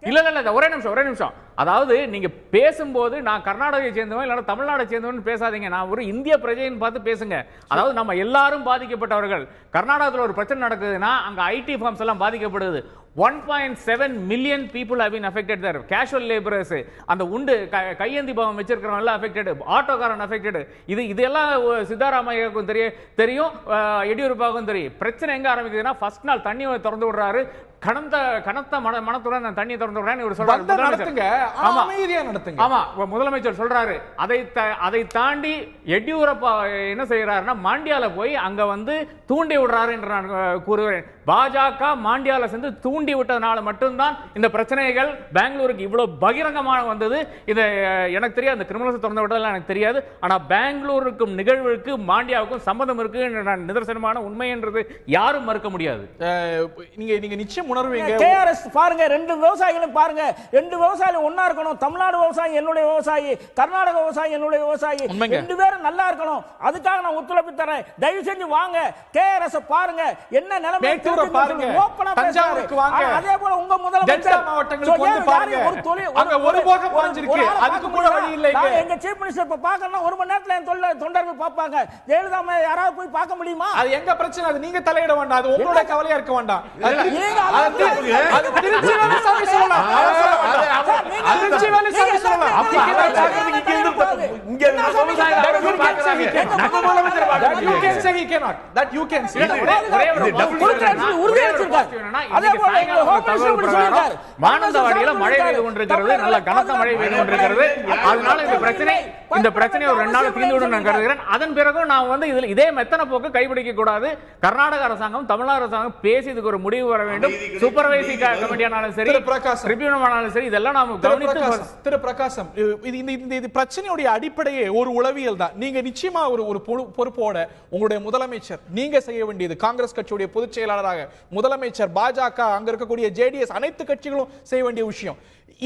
இல்ல ஒரே நிமிஷம். அதாவது நீங்க பேசும்போது நான் கர்நாடகை சேர்ந்தவன் இல்ல தமிழ்நாடை சேர்ந்தவன் பேசாதீங்க. நான் ஒரு இந்திய பிரஜைன்னு பார்த்து பேசுங்க. அதாவது நம்ம எல்லாரும் பாதிக்கப்பட்டவர்கள். கர்நாடகத்தில் ஒரு பிரச்சனை நடக்குதுன்னா அங்க ஐடி ஃபார்ம்ஸ் எல்லாம் பாதிக்கப்படுது. 1.7 million people have been affected there. Casual laborers, அந்த உண்டு கையேந்தி பாவம் வச்சிருக்கிறவங்க எல்லாம் affected, ஆட்டோக்காரன் affected. இதெல்லாம் சித்தாராமையாவுக்கும் தெரியும், எடியூரப்பாவுக்கும் தெரியும். பிரச்சனை எங்க ஆரம்பிக்குதுன்னா, ஃபர்ஸ்ட் நாள் தண்ணி திறந்து விடுறாரு. கனத்த மனத்துடன் நான் தண்ணியை திறந்து விடுறேன் இவர் சொல்றாரு. ஆமா, முதலமைச்சர் சொல்றாரு. அதை தாண்டி எடியூரப்பா என்ன செய்யறாருன்னா, மாண்டியால போய் அங்க தூண்டி விடுறாரு என்று நான் கூறுகிறேன். பாஜக மாண்டியால சேர்ந்து தூண்டி விட்டதனால மட்டும்தான் இந்த பிரச்சனைகள் பெங்களூருக்கு இவ்வளவு பகிரங்கமாக வந்தது. இது எனக்கு தெரியாது, அந்த கிரிமினல்ஸ் திறந்து விட்டதெல்லாம் எனக்கு தெரியாது. ஆனா பெங்களூருக்கும் நிகழ்வுக்கு மாண்டியாவுக்கும் சம்பந்தம் இருக்கு, நிதர்சனமான உண்மை என்றது யாரும் மறுக்க முடியாது. நீங்க நிச்சயம் உணர்வீங்க. கேஆர்எஸ் பாருங்க, ரெண்டு விவசாயிகளும் பாருங்க, ரெண்டு விவசாயிகளும் ஒன்னா இருக்கணும். தமிழ்நாடு விவசாயி என்னுடைய விவசாயி, கர்நாடக விவசாயி என்னுடைய விவசாயி, ரெண்டு பேரும் நல்லா இருக்கணும். அதுக்காக நான் ஒத்துழைப்பு தரேன். தயவு செஞ்சு வாங்க, கேஆர்எஸ் பாருங்க, என்ன நிலைமை பாருங்க, தஞ்சாவூருக்கு வாங்க, அதே போல உங்க முதலமைச்சர் மாவட்டங்களுக்கு வந்து பாருங்க, அங்க ஒரு போகம் பாஞ்சிருக்கு, அதுக்கு கூட வழி இல்லை. எங்க சீஃப் மினிஸ்டர் இப்ப பார்க்கணும், ஒரு மணி நேரத்துல என் தொண்டர்கள் பார்ப்பாங்க. ஜெயலலிதா யாராவது போய் பார்க்க முடியுமா? அது எங்க பிரச்சனை, அது நீங்க தலையிட வேண்டாம், அது உங்களோட கவலையா இருக்க வேண்டாம். அது திருச்சி வேலை சாமி சொல்லலாம், திருச்சி வேலை சாமி சொல்லலாம். இங்க you can say he cannot, that you can say. மானந்தவாடியில மழை பெய்து கொண்டிருக்கிறது, நல்ல கனத்த மழை பெய்து கொண்டிருக்கிறது. அதனால இந்த பிரச்சனை ஒரு 2 நாள் தீர்ந்துவிடும் நான் கருதுகிறேன். அதன் பிறகு நான் இதுல இதே மெத்தன போக்கு கைப்பிடிக்க கூடாது. கர்நாடக அரசாங்கம், தமிழ்நாடு அரசாங்கம் பேசி இதுக்கு ஒரு முடிவு வர வேண்டும். சூப்பர்வைசி கமிட்டியானாலும் சரி, ட்ரிபியூனலானாலும் சரி, இதெல்லாம் நாம கவனித்து. திரு பிரகாசம், இது பிரச்சனையுடைய அடிப்படையே ஒரு உளவியல் தான். நீங்க நிச்சயமா ஒரு பொறுப்போட உங்களுடைய முதலமைச்சர், நீங்க செய்ய வேண்டியது, காங்கிரஸ் கட்சியுடைய பொதுச் செயலாளராக முதலமைச்சர், பாஜக, அங்க இருக்கக்கூடிய ஜேடிஎஸ், அனைத்து கட்சிகளும் செய்ய வேண்டிய விஷயம்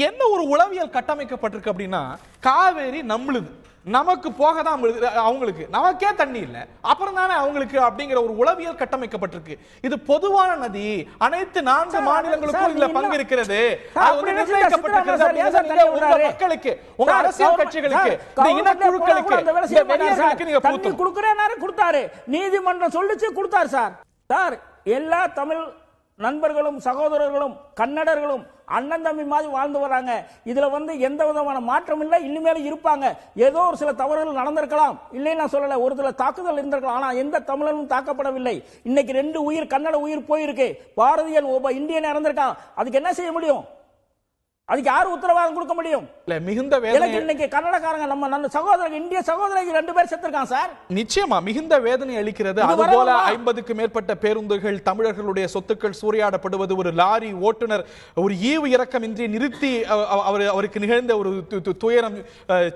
என்ன, ஒரு உளவியல் கட்டமைக்கப்பட்டிருக்கு அப்படின்னா, காவேரி நம்மளுது, நமக்கு போக தான் அவங்களுக்கு, நமக்கே தண்ணி இல்ல, அப்புறம் தானே அவங்களுக்கு அப்படிங்கிற ஒரு உளவியல் கட்டமைக்கப்பட்டிருக்கு. இது பொதுவான நதி, அனைத்து 4 மாநிலங்களுக்கும் இதுல பங்கு இருக்கிறது. மக்களுக்கு, உங்க அரசியல் கட்சிகளுக்கு, இனக்குழுக்களுக்கு கொடுத்தாரு, நீதிமன்றம் சொல்லிச்சு கொடுத்தாரு. சார் எல்லா தமிழ் நண்பர்களும் சகோதரர்களும் கன்னடர்களும் அண்ணன் தம்பி மாதிரி வாழ்ந்து வராங்க. இதுல எந்த விதமான மாற்றம் இல்லை, இனிமேல் இருப்பாங்க. ஏதோ ஒரு சில தவறுகள் நடந்திருக்கலாம், இல்லை நான் சொல்லல, ஒரு சில தாக்குதல் இருந்திருக்கலாம், ஆனா எந்த தமிழனும் தாக்கப்படவில்லை. இன்னைக்கு 2 உயிர், கன்னட உயிர் போயிருக்கு, பாரதியன் இந்தியன் இறந்திருக்கான். அதுக்கு என்ன செய்ய முடியும்? அதுக்கு யார் உத்தரவாதம் கொடுக்க முடியும்? இல்ல மிகுந்த எனக்கு வேதனை இன்னைக்கு கன்னடக்காரங்க நம்ம சகோதரர்கள் இந்திய சகோதரர்கள் 2 பேர் செத்துருக்காங்க சார். நிச்சயமா மிகுந்த வேதனை அளிக்கிறது. இது அதுபோல வரலாமா? 50க்கு மேற்பட்ட பேருந்துகள், தமிழர்களுடைய சொத்துக்கள் சூறையாடப்படுவது, ஒரு லாரி ஓட்டுநர் ஒரு ஈவு இரக்கமின்றி நிறுத்தி அவருக்கு நிகழ்ந்த ஒரு துயரம்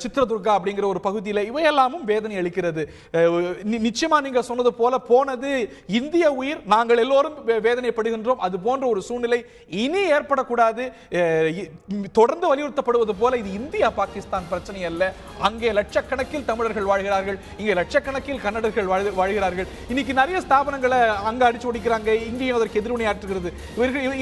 சித்ரதுர்கா அப்படிங்கிற ஒரு பகுதியில், இவையெல்லாமும் வேதனை அளிக்கிறது. நிச்சயமா நீங்க சொன்னது போல போனது இந்திய உயிர், நாங்கள் எல்லோரும் வேதனைப்படுகின்றோம். அது போன்ற ஒரு சூழ்நிலை இனி ஏற்படக்கூடாது. தொடர்ந்து வலியுறுத்தப்படுவது போல இது இந்தியா பாகிஸ்தான் பிரச்சனை அல்ல. அங்கே லட்சக்கணக்கில் தமிழர்கள் வாழ்கிறார்கள், இங்கே லட்சக்கணக்கில் கன்னடர்கள் வாழ்கிறார்கள். இன்னைக்கு நிறைய ஸ்தாபனங்களை அங்க அடிச்சு ஓடிக்கிறாங்க, இங்கேயும் அதற்கு எதிர்வினையாற்றுகிறது.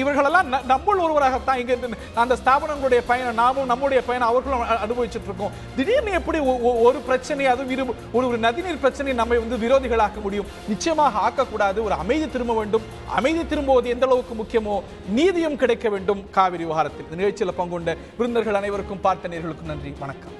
இவர்களெல்லாம் நம்மள் ஒருவராகத்தான் இங்க அந்த ஸ்தாபனங்களுடைய பயனை நாமும் நம்முடைய பயனை அவர்களும் அனுபவிச்சுட்டு இருக்கோம். திடீர்னு எப்படி ஒரு பிரச்சனை, அது ஒரு நதிநீர் பிரச்சனை நம்மை விரோதிகளாக்க முடியும்? நிச்சயமாக ஆக்கக்கூடாது. ஒரு அமைதி திரும்ப வேண்டும். அமைதி திரும்புவது எந்த அளவுக்கு முக்கியமோ நீதியும் கிடைக்க வேண்டும் காவிரி விவகாரத்தில். நிகழ்ச்சியில் பங்குண்ட விருந்தர்கள் அனைவருக்கும், பார்த்த நேயர்களுக்கும் நன்றி. வணக்கம்.